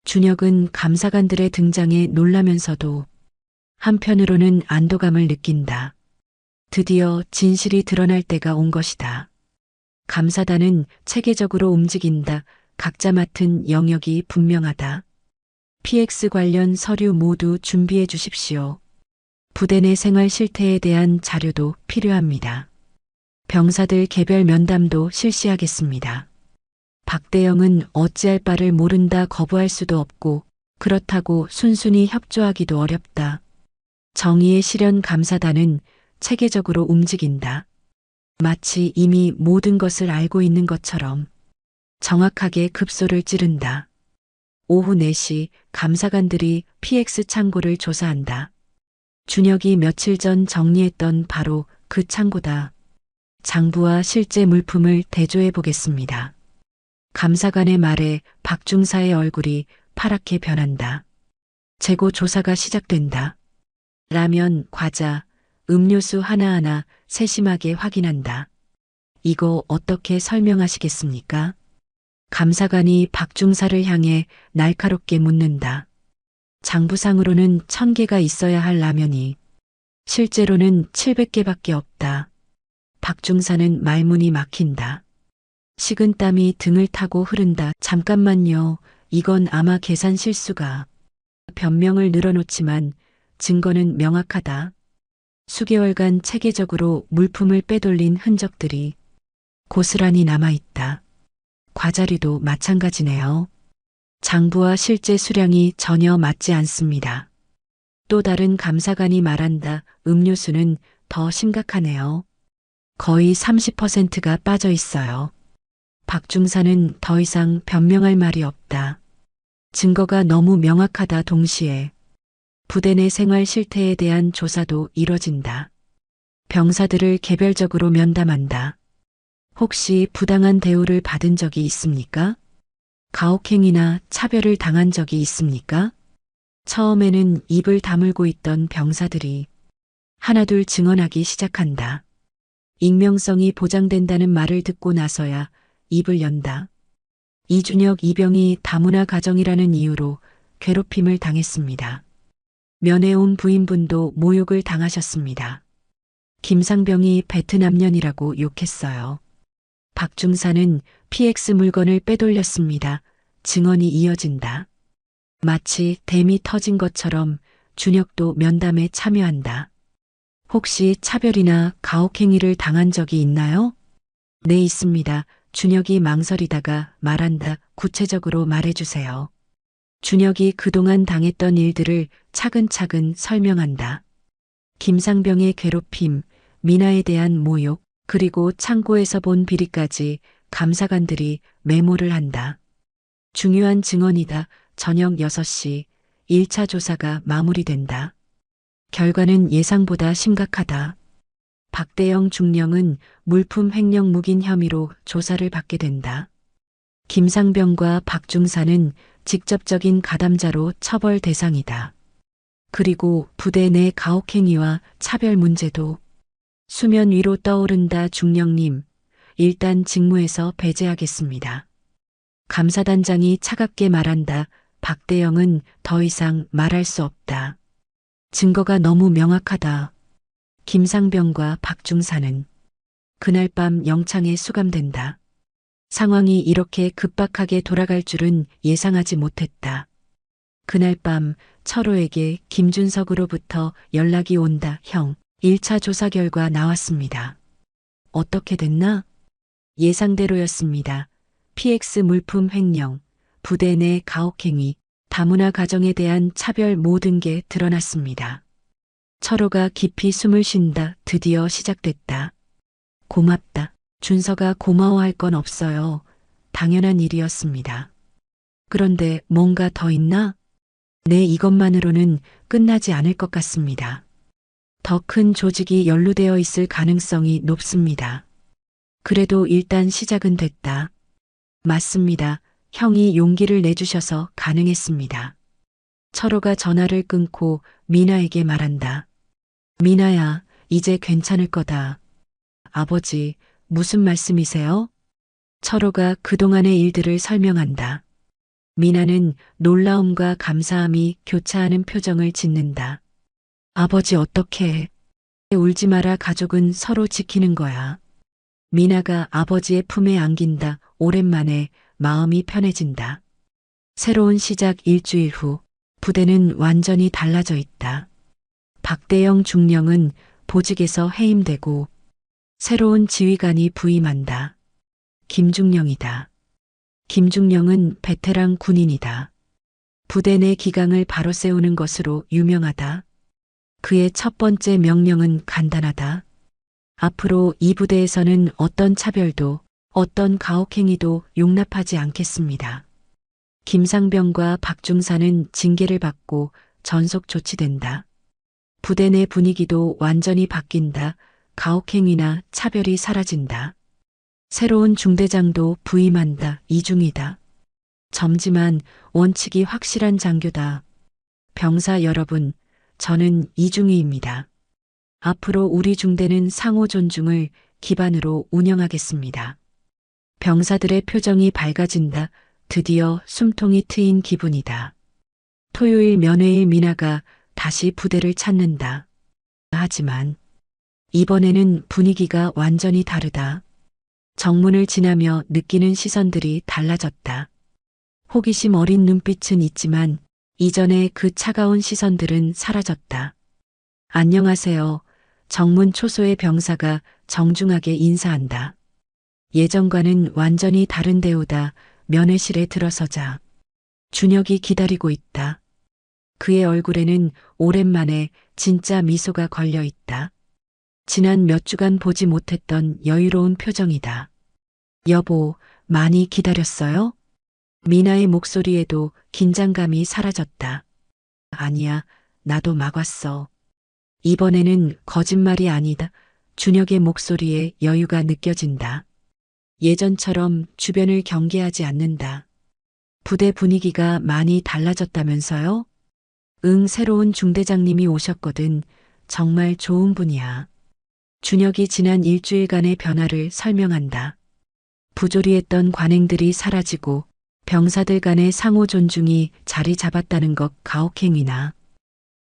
준혁은 감사관들의 등장에 놀라면서도 한편으로는 안도감을 느낀다. 드디어 진실이 드러날 때가 온 것이다. 감사단은 체계적으로 움직인다. 각자 맡은 영역이 분명하다. PX 관련 서류 모두 준비해 주십시오. 부대 내 생활 실태에 대한 자료도 필요합니다. 병사들 개별 면담도 실시하겠습니다. 박대영은 어찌할 바를 모른다. 거부할 수도 없고 그렇다고 순순히 협조하기도 어렵다. 정의의 실현 감사단은 체계적으로 움직인다. 마치 이미 모든 것을 알고 있는 것처럼 정확하게 급소를 찌른다. 오후 4시 감사관들이 PX 창고를 조사한다. 준혁이 며칠 전 정리했던 바로 그 창고다. 장부와 실제 물품을 대조해 보겠습니다. 감사관의 말에 박중사의 얼굴이 파랗게 변한다. 재고 조사가 시작된다. 라면, 과자, 음료수 하나하나 세심하게 확인한다. 이거 어떻게 설명하시겠습니까? 감사관이 박중사를 향해 날카롭게 묻는다. 장부상으로는 1000개가 있어야 할 라면이 실제로는 700개밖에 없다. 박중사는 말문이 막힌다. 식은땀이 등을 타고 흐른다. 잠깐만요. 이건 아마 계산 실수가. 변명을 늘어놓지만 증거는 명확하다. 수개월간 체계적으로 물품을 빼돌린 흔적들이 고스란히 남아있다. 과자류도 마찬가지네요. 장부와 실제 수량이 전혀 맞지 않습니다. 또 다른 감사관이 말한다. 음료수는 더 심각하네요. 거의 30%가 빠져 있어요. 박중사는 더 이상 변명할 말이 없다. 증거가 너무 명확하다. 동시에 부대 내 생활 실태에 대한 조사도 이뤄진다. 병사들을 개별적으로 면담한다. 혹시 부당한 대우를 받은 적이 있습니까? 가혹행위나 차별을 당한 적이 있습니까? 처음에는 입을 다물고 있던 병사들이 하나둘 증언하기 시작한다. 익명성이 보장된다는 말을 듣고 나서야 입을 연다. 이준혁 이병이 다문화 가정이라는 이유로 괴롭힘을 당했습니다. 면회 온 부인분도 모욕을 당하셨습니다. 김상병이 베트남년이라고 욕했어요. 박중사는 PX 물건을 빼돌렸습니다. 증언이 이어진다. 마치 댐이 터진 것처럼 준혁도 면담에 참여한다. 혹시 차별이나 가혹행위를 당한 적이 있나요? 네, 있습니다. 준혁이 망설이다가 말한다. 구체적으로 말해주세요. 준혁이 그동안 당했던 일들을 차근차근 설명한다. 김상병의 괴롭힘, 미나에 대한 모욕, 그리고 창고에서 본 비리까지 감사관들이 메모를 한다. 중요한 증언이다. 저녁 6시 1차 조사가 마무리된다. 결과는 예상보다 심각하다. 박대영 중령은 물품 횡령 묵인 혐의로 조사를 받게 된다. 김상병과 박중사는 직접적인 가담자로 처벌 대상이다. 그리고 부대 내 가혹행위와 차별 문제도 수면 위로 떠오른다. 중령님, 일단 직무에서 배제하겠습니다. 감사단장이 차갑게 말한다. 박대영은 더 이상 말할 수 없다. 증거가 너무 명확하다. 김상병과 박중사는 그날 밤 영창에 수감된다. 상황이 이렇게 급박하게 돌아갈 줄은 예상하지 못했다. 그날 밤 철호에게 김준석으로부터 연락이 온다. 형, 1차 조사 결과 나왔습니다. 어떻게 됐나? 예상대로였습니다. PX 물품 횡령, 부대 내 가혹행위, 다문화 가정에 대한 차별 모든 게 드러났습니다. 철호가 깊이 숨을 쉰다. 드디어 시작됐다. 고맙다. 준서가 고마워할 건 없어요. 당연한 일이었습니다. 그런데 뭔가 더 있나? 네, 이것만으로는 끝나지 않을 것 같습니다. 더 큰 조직이 연루되어 있을 가능성이 높습니다. 그래도 일단 시작은 됐다. 맞습니다. 형이 용기를 내주셔서 가능했습니다. 철호가 전화를 끊고 미나에게 말한다. 미나야, 이제 괜찮을 거다. 아버지, 무슨 말씀이세요? 철호가 그동안의 일들을 설명한다. 미나는 놀라움과 감사함이 교차하는 표정을 짓는다. 아버지, 어떡해. 울지 마라. 가족은 서로 지키는 거야. 미나가 아버지의 품에 안긴다. 오랜만에 마음이 편해진다. 새로운 시작. 일주일 후 부대는 완전히 달라져 있다. 박대영 중령은 보직에서 해임되고 새로운 지휘관이 부임한다. 김중령이다. 김중령은 베테랑 군인이다. 부대 내 기강을 바로 세우는 것으로 유명하다. 그의 첫 번째 명령은 간단하다. 앞으로 이 부대에서는 어떤 차별도 어떤 가혹행위도 용납하지 않겠습니다. 김상병과 박중사는 징계를 받고 전속 조치된다. 부대 내 분위기도 완전히 바뀐다. 가혹행위나 차별이 사라진다. 새로운 중대장도 부임한다. 이중이다. 점지만 원칙이 확실한 장교다. 병사 여러분, 저는 이중희입니다. 앞으로 우리 중대는 상호 존중을 기반으로 운영하겠습니다. 병사들의 표정이 밝아진다. 드디어 숨통이 트인 기분이다. 토요일 면회일 미나가 다시 부대를 찾는다. 하지만 이번에는 분위기가 완전히 다르다. 정문을 지나며 느끼는 시선들이 달라졌다. 호기심 어린 눈빛은 있지만 이전에 그 차가운 시선들은 사라졌다. 안녕하세요. 정문 초소의 병사가 정중하게 인사한다. 예전과는 완전히 다른 대우다. 면회실에 들어서자 준혁이 기다리고 있다. 그의 얼굴에는 오랜만에 진짜 미소가 걸려 있다. 지난 몇 주간 보지 못했던 여유로운 표정이다. 여보, 많이 기다렸어요? 미나의 목소리에도 긴장감이 사라졌다. 아니야, 나도 막 왔어. 이번에는 거짓말이 아니다. 준혁의 목소리에 여유가 느껴진다. 예전처럼 주변을 경계하지 않는다. 부대 분위기가 많이 달라졌다면서요? 응, 새로운 중대장님이 오셨거든. 정말 좋은 분이야. 준혁이 지난 일주일간의 변화를 설명한다. 부조리했던 관행들이 사라지고 병사들 간의 상호 존중이 자리 잡았다는 것, 가혹행위나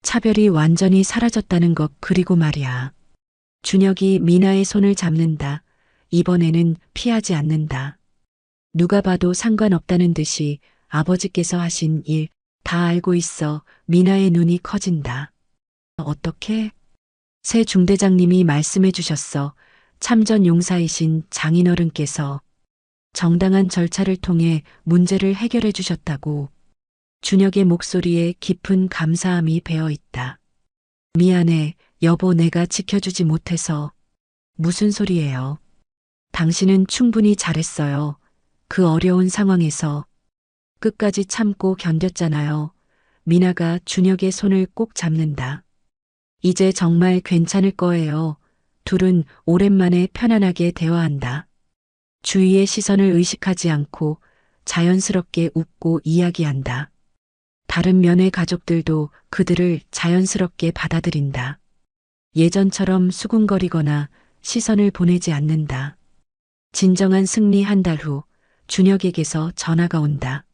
차별이 완전히 사라졌다는 것, 그리고 말이야. 준혁이 미나의 손을 잡는다. 이번에는 피하지 않는다. 누가 봐도 상관없다는 듯이 아버지께서 하신 일 다 알고 있어. 미나의 눈이 커진다. 어떻게? 새 중대장님이 말씀해 주셨어. 참전 용사이신 장인어른께서 정당한 절차를 통해 문제를 해결해 주셨다고. 준혁의 목소리에 깊은 감사함이 배어 있다. 미안해, 여보, 내가 지켜주지 못해서. 무슨 소리예요? 당신은 충분히 잘했어요. 그 어려운 상황에서 끝까지 참고 견뎠잖아요. 미나가 준혁의 손을 꼭 잡는다. 이제 정말 괜찮을 거예요. 둘은 오랜만에 편안하게 대화한다. 주위의 시선을 의식하지 않고 자연스럽게 웃고 이야기한다. 다른 면의 가족들도 그들을 자연스럽게 받아들인다. 예전처럼 수군거리거나 시선을 보내지 않는다. 진정한 승리 한 달 후 준혁에게서 전화가 온다.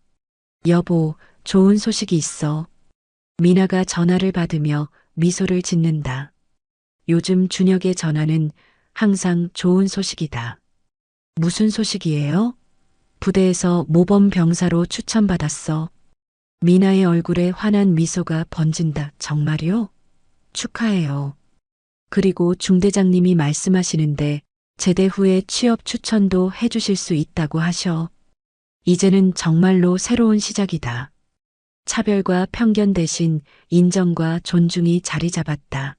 여보, 좋은 소식이 있어. 미나가 전화를 받으며 미소를 짓는다. 요즘 준혁의 전화는 항상 좋은 소식이다. 무슨 소식이에요? 부대에서 모범 병사로 추천받았어. 미나의 얼굴에 환한 미소가 번진다. 정말요? 축하해요. 그리고 중대장님이 말씀하시는데 제대 후에 취업 추천도 해주실 수 있다고 하셔. 이제는 정말로 새로운 시작이다. 차별과 편견 대신 인정과 존중이 자리 잡았다.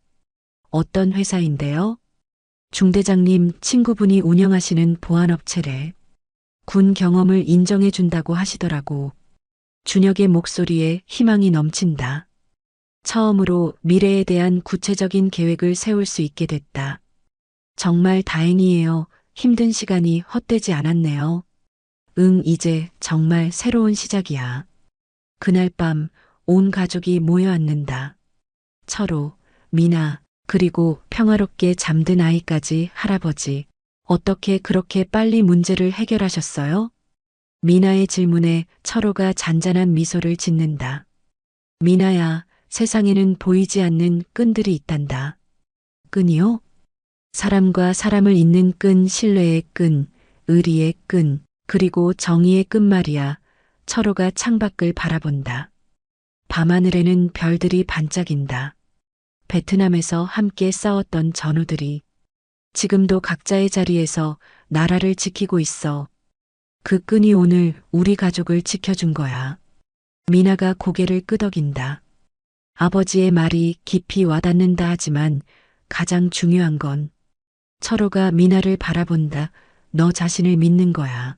어떤 회사인데요? 중대장님 친구분이 운영하시는 보안업체래. 군 경험을 인정해 준다고 하시더라고. 준혁의 목소리에 희망이 넘친다. 처음으로 미래에 대한 구체적인 계획을 세울 수 있게 됐다. 정말 다행이에요. 힘든 시간이 헛되지 않았네요. 응, 이제 정말 새로운 시작이야. 그날 밤 온 가족이 모여 앉는다. 철호, 미나, 그리고 평화롭게 잠든 아이까지. 할아버지, 어떻게 그렇게 빨리 문제를 해결하셨어요? 미나의 질문에 철호가 잔잔한 미소를 짓는다. 미나야, 세상에는 보이지 않는 끈들이 있단다. 끈이요? 사람과 사람을 잇는 끈, 신뢰의 끈, 의리의 끈, 그리고 정의의 끈 말이야. 철호가 창밖을 바라본다. 밤하늘에는 별들이 반짝인다. 베트남에서 함께 싸웠던 전우들이 지금도 각자의 자리에서 나라를 지키고 있어. 그 끈이 오늘 우리 가족을 지켜준 거야. 미나가 고개를 끄덕인다. 아버지의 말이 깊이 와닿는다. 하지만 가장 중요한 건 철호가 미나를 바라본다. 너 자신을 믿는 거야.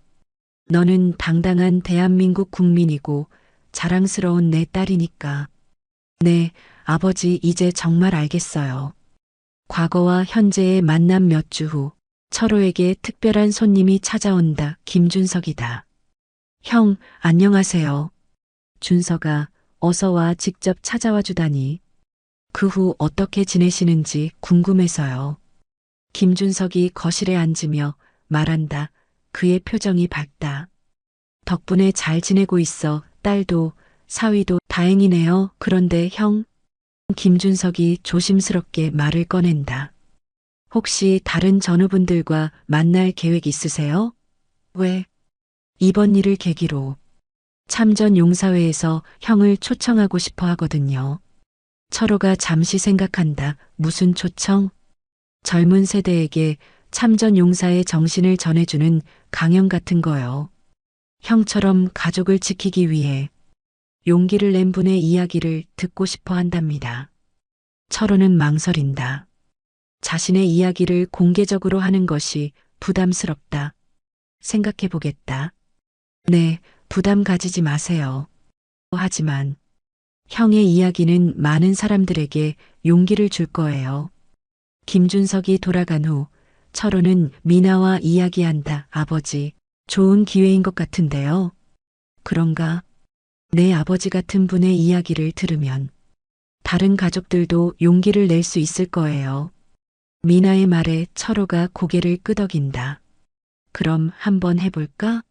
너는 당당한 대한민국 국민이고 자랑스러운 내 딸이니까. 네, 아버지, 이제 정말 알겠어요. 과거와 현재의 만남 몇 주 후 철호에게 특별한 손님이 찾아온다. 김준석이다. 형, 안녕하세요. 준석아, 어서 와. 직접 찾아와 주다니. 그 후 어떻게 지내시는지 궁금해서요. 김준석이 거실에 앉으며 말한다. 그의 표정이 밝다. 덕분에 잘 지내고 있어. 딸도, 사위도 다행이네요. 그런데 형, 김준석이 조심스럽게 말을 꺼낸다. 혹시 다른 전우분들과 만날 계획 있으세요? 왜? 이번 일을 계기로 참전 용사회에서 형을 초청하고 싶어 하거든요. 철호가 잠시 생각한다. 무슨 초청? 젊은 세대에게 참전 용사의 정신을 전해주는 강연 같은 거요. 형처럼 가족을 지키기 위해 용기를 낸 분의 이야기를 듣고 싶어 한답니다. 철호는 망설인다. 자신의 이야기를 공개적으로 하는 것이 부담스럽다. 생각해 보겠다. 네, 부담 가지지 마세요. 하지만 형의 이야기는 많은 사람들에게 용기를 줄 거예요. 김준석이 돌아간 후 철호는 미나와 이야기한다. 아버지, 좋은 기회인 것 같은데요. 그런가? 내 아버지 같은 분의 이야기를 들으면 다른 가족들도 용기를 낼 수 있을 거예요. 미나의 말에 철호가 고개를 끄덕인다. 그럼 한번 해볼까?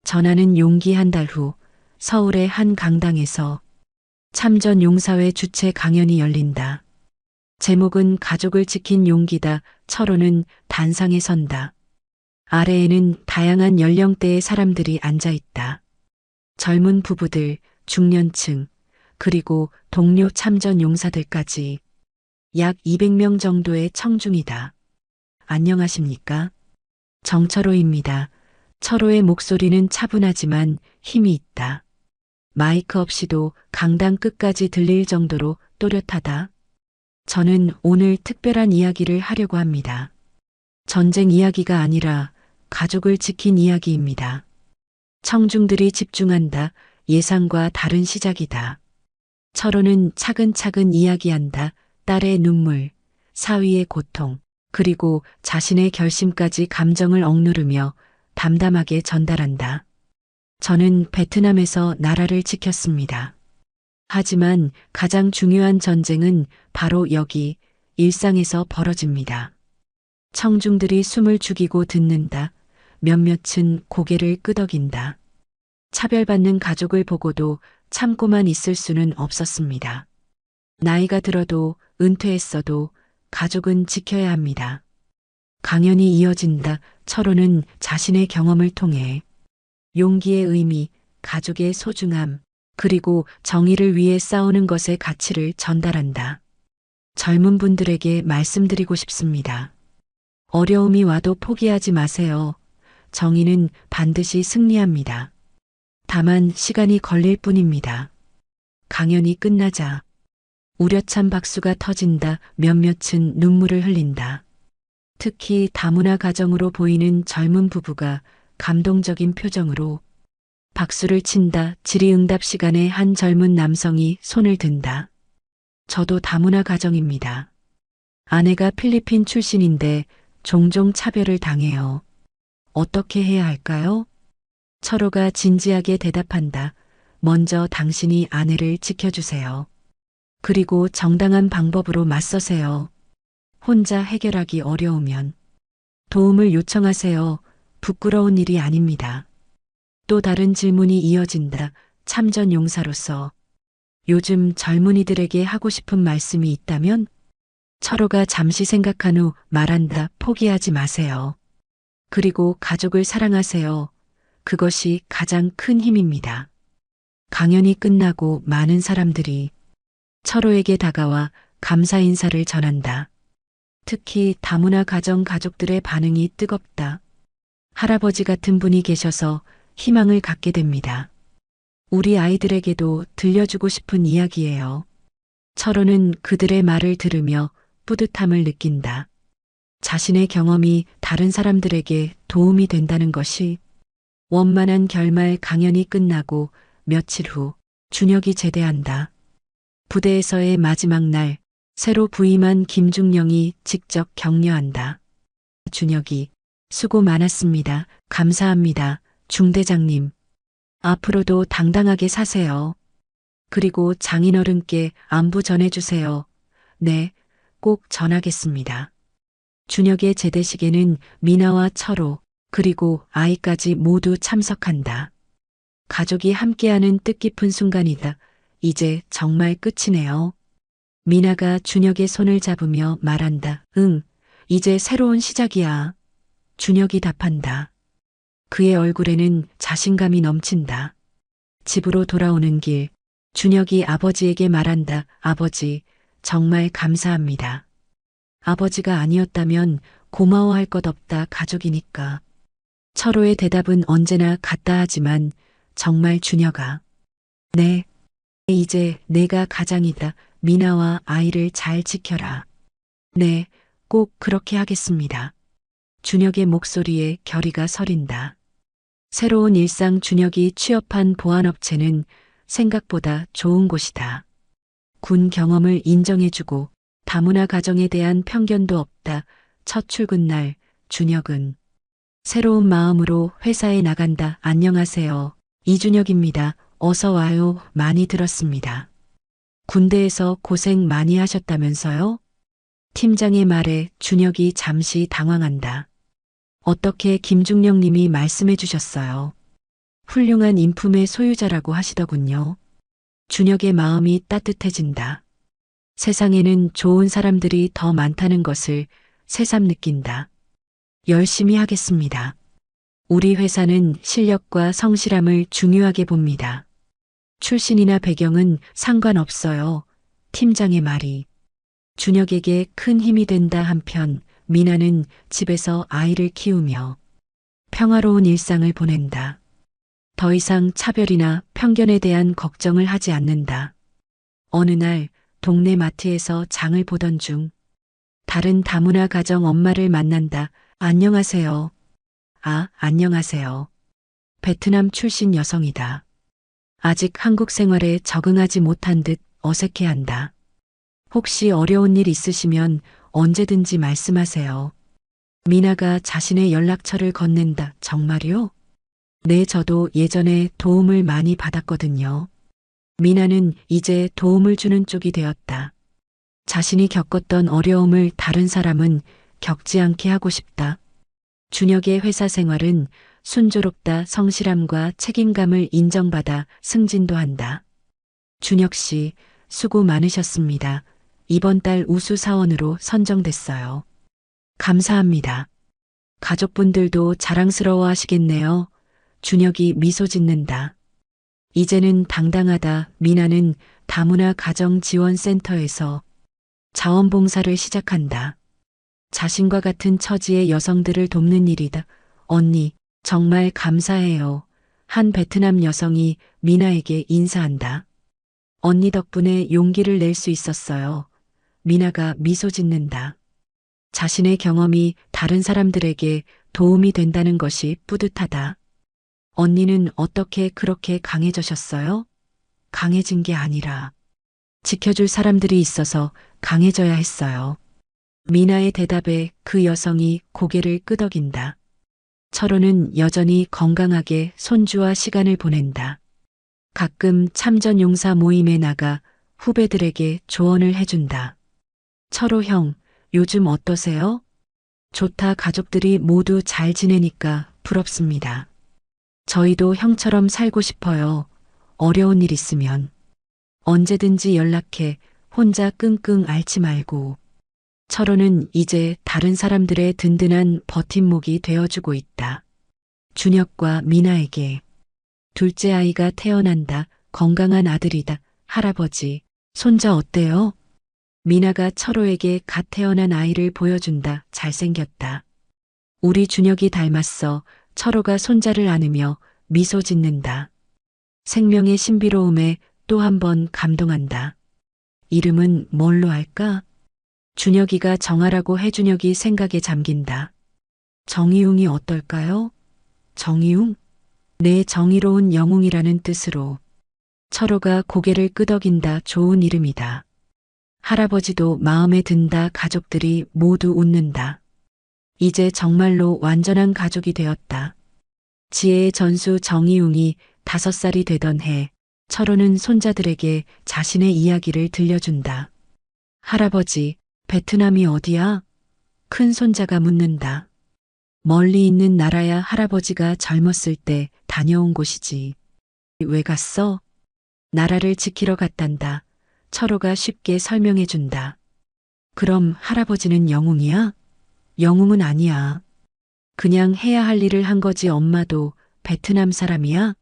전하는 용기 한 달 후 서울의 한 강당에서 참전 용사회 주최 강연이 열린다. 제목은 가족을 지킨 용기다. 철호는 단상에 선다. 아래에는 다양한 연령대의 사람들이 앉아 있다. 젊은 부부들, 중년층, 그리고 동료 참전 용사들까지 약 200명 정도의 청중이다. 안녕하십니까? 정철호입니다. 철호의 목소리는 차분하지만 힘이 있다. 마이크 없이도 강당 끝까지 들릴 정도로 또렷하다. 저는 오늘 특별한 이야기를 하려고 합니다. 전쟁 이야기가 아니라 가족을 지킨 이야기입니다. 청중들이 집중한다. 예상과 다른 시작이다. 철호는 차근차근 이야기한다. 딸의 눈물, 사위의 고통, 그리고 자신의 결심까지 감정을 억누르며 담담하게 전달한다. 저는 베트남에서 나라를 지켰습니다. 하지만 가장 중요한 전쟁은 바로 여기 일상에서 벌어집니다. 청중들이 숨을 죽이고 듣는다. 몇몇은 고개를 끄덕인다. 차별받는 가족을 보고도 참고만 있을 수는 없었습니다. 나이가 들어도 은퇴했어도 가족은 지켜야 합니다. 강연이 이어진다. 철호는 자신의 경험을 통해 용기의 의미, 가족의 소중함, 그리고 정의를 위해 싸우는 것의 가치를 전달한다. 젊은 분들에게 말씀드리고 싶습니다. 어려움이 와도 포기하지 마세요. 정의는 반드시 승리합니다. 다만 시간이 걸릴 뿐입니다. 강연이 끝나자 우려찬 박수가 터진다. 몇몇은 눈물을 흘린다. 특히 다문화 가정으로 보이는 젊은 부부가 감동적인 표정으로 박수를 친다. 질의응답 시간에 한 젊은 남성이 손을 든다. 저도 다문화 가정입니다. 아내가 필리핀 출신인데 종종 차별을 당해요. 어떻게 해야 할까요? 철호가 진지하게 대답한다. 먼저 당신이 아내를 지켜주세요. 그리고 정당한 방법으로 맞서세요. 혼자 해결하기 어려우면 도움을 요청하세요. 부끄러운 일이 아닙니다. 또 다른 질문이 이어진다. 참전 용사로서 요즘 젊은이들에게 하고 싶은 말씀이 있다면? 철호가 잠시 생각한 후 말한다. 포기하지 마세요. 그리고 가족을 사랑하세요. 그것이 가장 큰 힘입니다. 강연이 끝나고 많은 사람들이 철호에게 다가와 감사 인사를 전한다. 특히 다문화 가정 가족들의 반응이 뜨겁다. 할아버지 같은 분이 계셔서 희망을 갖게 됩니다. 우리 아이들에게도 들려주고 싶은 이야기예요. 철호는 그들의 말을 들으며 뿌듯함을 느낀다. 자신의 경험이 다른 사람들에게 도움이 된다는 것이 원만한 결말. 강연이 끝나고 며칠 후 준혁이 제대한다. 부대에서의 마지막 날 새로 부임한 김중령이 직접 격려한다. 준혁이 수고 많았습니다. 감사합니다. 중대장님. 앞으로도 당당하게 사세요. 그리고 장인어른께 안부 전해주세요. 네, 꼭 전하겠습니다. 준혁의 제대식에는 미나와 철호, 그리고 아이까지 모두 참석한다. 가족이 함께하는 뜻깊은 순간이다. 이제 정말 끝이네요. 미나가 준혁의 손을 잡으며 말한다. 응, 이제 새로운 시작이야. 준혁이 답한다. 그의 얼굴에는 자신감이 넘친다. 집으로 돌아오는 길, 준혁이 아버지에게 말한다. 아버지, 정말 감사합니다. 아버지가 아니었다면 고마워할 것 없다. 가족이니까. 철호의 대답은 언제나 같다 하지만 정말 준혁아. 네, 이제 내가 가장이다. 미나와 아이를 잘 지켜라. 네, 꼭 그렇게 하겠습니다. 준혁의 목소리에 결의가 서린다. 새로운 일상. 준혁이 취업한 보안업체는 생각보다 좋은 곳이다. 군 경험을 인정해주고 다문화 가정에 대한 편견도 없다. 첫 출근 날 준혁은 새로운 마음으로 회사에 나간다. 안녕하세요. 이준혁입니다. 어서 와요. 많이 들었습니다. 군대에서 고생 많이 하셨다면서요? 팀장의 말에 준혁이 잠시 당황한다. 어떻게 김중령 님이 말씀해 주셨어요? 훌륭한 인품의 소유자라고 하시더군요. 준혁의 마음이 따뜻해진다. 세상에는 좋은 사람들이 더 많다는 것을 새삼 느낀다. 열심히 하겠습니다. 우리 회사는 실력과 성실함을 중요하게 봅니다. 출신이나 배경은 상관없어요. 팀장의 말이 준혁에게 큰 힘이 된다. 한편 미나는 집에서 아이를 키우며 평화로운 일상을 보낸다. 더 이상 차별이나 편견에 대한 걱정을 하지 않는다. 어느 날 동네 마트에서 장을 보던 중 다른 다문화 가정 엄마를 만난다. 안녕하세요. 아, 안녕하세요. 베트남 출신 여성이다. 아직 한국 생활에 적응하지 못한 듯 어색해한다. 혹시 어려운 일 있으시면 언제든지 말씀하세요. 미나가 자신의 연락처를 건넨다. 정말요? 네, 저도 예전에 도움을 많이 받았거든요. 미나는 이제 도움을 주는 쪽이 되었다. 자신이 겪었던 어려움을 다른 사람은 겪지 않게 하고 싶다. 준혁의 회사 생활은 순조롭다. 성실함과 책임감을 인정받아 승진도 한다. 준혁 씨, 수고 많으셨습니다. 이번 달 우수 사원으로 선정됐어요. 감사합니다. 가족분들도 자랑스러워 하시겠네요. 준혁이 미소 짓는다. 이제는 당당하다. 미나는 다문화 가정지원센터에서 자원봉사를 시작한다. 자신과 같은 처지의 여성들을 돕는 일이다. 언니, 정말 감사해요. 한 베트남 여성이 미나에게 인사한다. 언니 덕분에 용기를 낼 수 있었어요. 미나가 미소 짓는다. 자신의 경험이 다른 사람들에게 도움이 된다는 것이 뿌듯하다. 언니는 어떻게 그렇게 강해져셨어요? 강해진 게 아니라 지켜줄 사람들이 있어서 강해져야 했어요. 미나의 대답에 그 여성이 고개를 끄덕인다. 철호는 여전히 건강하게 손주와 시간을 보낸다. 가끔 참전 용사 모임에 나가 후배들에게 조언을 해준다. 철호 형, 요즘 어떠세요? 좋다. 가족들이 모두 잘 지내니까 부럽습니다. 저희도 형처럼 살고 싶어요. 어려운 일 있으면 언제든지 연락해. 혼자 끙끙 앓지 말고. 철호는 이제 다른 사람들의 든든한 버팀목이 되어주고 있다. 준혁과 미나에게 둘째 아이가 태어난다. 건강한 아들이다. 할아버지, 손자 어때요? 미나가 철호에게 갓 태어난 아이를 보여준다. 잘생겼다. 우리 준혁이 닮았어. 철호가 손자를 안으며 미소 짓는다. 생명의 신비로움에 또 한 번 감동한다. 이름은 뭘로 할까? 준혁이가 정하라고 해. 준혁이 생각에 잠긴다. 정이웅이 어떨까요? 정이웅? 내 정의로운 영웅이라는 뜻으로. 철호가 고개를 끄덕인다. 좋은 이름이다. 할아버지도 마음에 든다. 가족들이 모두 웃는다. 이제 정말로 완전한 가족이 되었다. 지혜의 전수 정이웅이 5살이 되던 해, 철호는 손자들에게 자신의 이야기를 들려준다. 할아버지, 베트남이 어디야? 큰 손자가 묻는다. 멀리 있는 나라야. 할아버지가 젊었을 때 다녀온 곳이지. 왜 갔어? 나라를 지키러 갔단다. 철호가 쉽게 설명해 준다. 그럼 할아버지는 영웅이야? 영웅은 아니야. 그냥 해야 할 일을 한 거지. 엄마도 베트남 사람이야?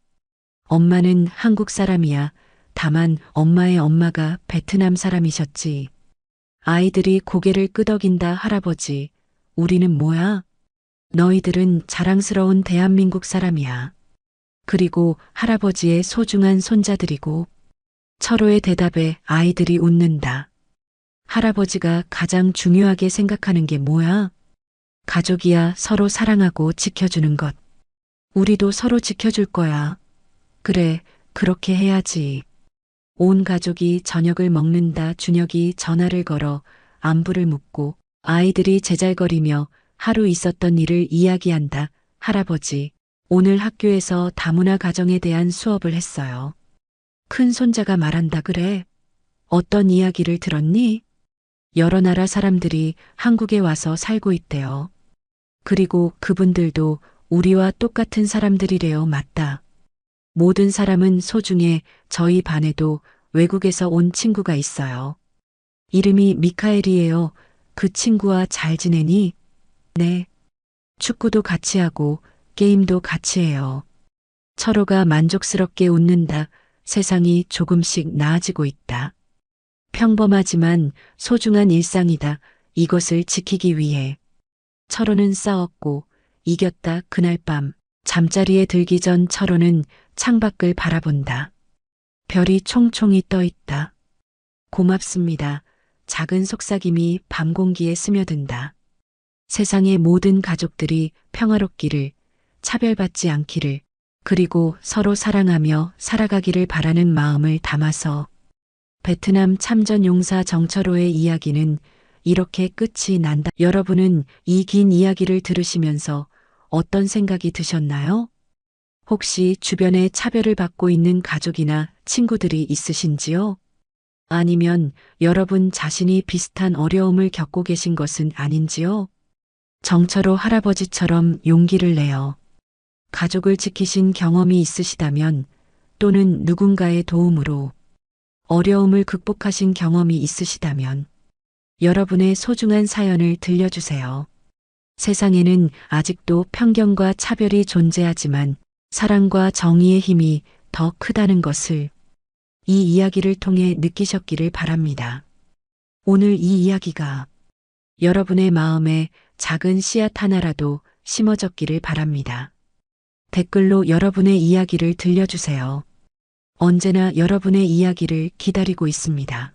엄마는 한국 사람이야. 다만 엄마의 엄마가 베트남 사람이셨지. 아이들이 고개를 끄덕인다. 할아버지, 우리는 뭐야? 너희들은 자랑스러운 대한민국 사람이야. 그리고 할아버지의 소중한 손자들이고. 철호의 대답에 아이들이 웃는다. 할아버지가 가장 중요하게 생각하는 게 뭐야? 가족이야. 서로 사랑하고 지켜주는 것. 우리도 서로 지켜줄 거야. 그래, 그렇게 해야지. 온 가족이 저녁을 먹는다. 준혁이 전화를 걸어 안부를 묻고 아이들이 제잘거리며 하루 있었던 일을 이야기한다. 할아버지, 오늘 학교에서 다문화 가정에 대한 수업을 했어요. 큰 손자가 말한다. 그래? 어떤 이야기를 들었니? 여러 나라 사람들이 한국에 와서 살고 있대요. 그리고 그분들도 우리와 똑같은 사람들이래요. 맞다. 모든 사람은 소중해. 저희 반에도 외국에서 온 친구가 있어요. 이름이 미카엘이에요. 그 친구와 잘 지내니? 네. 축구도 같이 하고 게임도 같이 해요. 철호가 만족스럽게 웃는다. 세상이 조금씩 나아지고 있다. 평범하지만 소중한 일상이다. 이것을 지키기 위해. 철호는 싸웠고 이겼다. 그날 밤 잠자리에 들기 전 철호는 창밖을 바라본다. 별이 총총히 떠 있다. 고맙습니다. 작은 속삭임이 밤 공기에 스며든다. 세상의 모든 가족들이 평화롭기를, 차별받지 않기를, 그리고 서로 사랑하며 살아가기를 바라는 마음을 담아서. 베트남 참전 용사 정철호의 이야기는 이렇게 끝이 난다. 여러분은 이 긴 이야기를 들으시면서 어떤 생각이 드셨나요? 혹시 주변에 차별을 받고 있는 가족이나 친구들이 있으신지요? 아니면 여러분 자신이 비슷한 어려움을 겪고 계신 것은 아닌지요? 정철호 할아버지처럼 용기를 내어 가족을 지키신 경험이 있으시다면 또는 누군가의 도움으로 어려움을 극복하신 경험이 있으시다면 여러분의 소중한 사연을 들려주세요. 세상에는 아직도 편견과 차별이 존재하지만 사랑과 정의의 힘이 더 크다는 것을 이 이야기를 통해 느끼셨기를 바랍니다. 오늘 이 이야기가 여러분의 마음에 작은 씨앗 하나라도 심어졌기를 바랍니다. 댓글로 여러분의 이야기를 들려주세요. 언제나 여러분의 이야기를 기다리고 있습니다.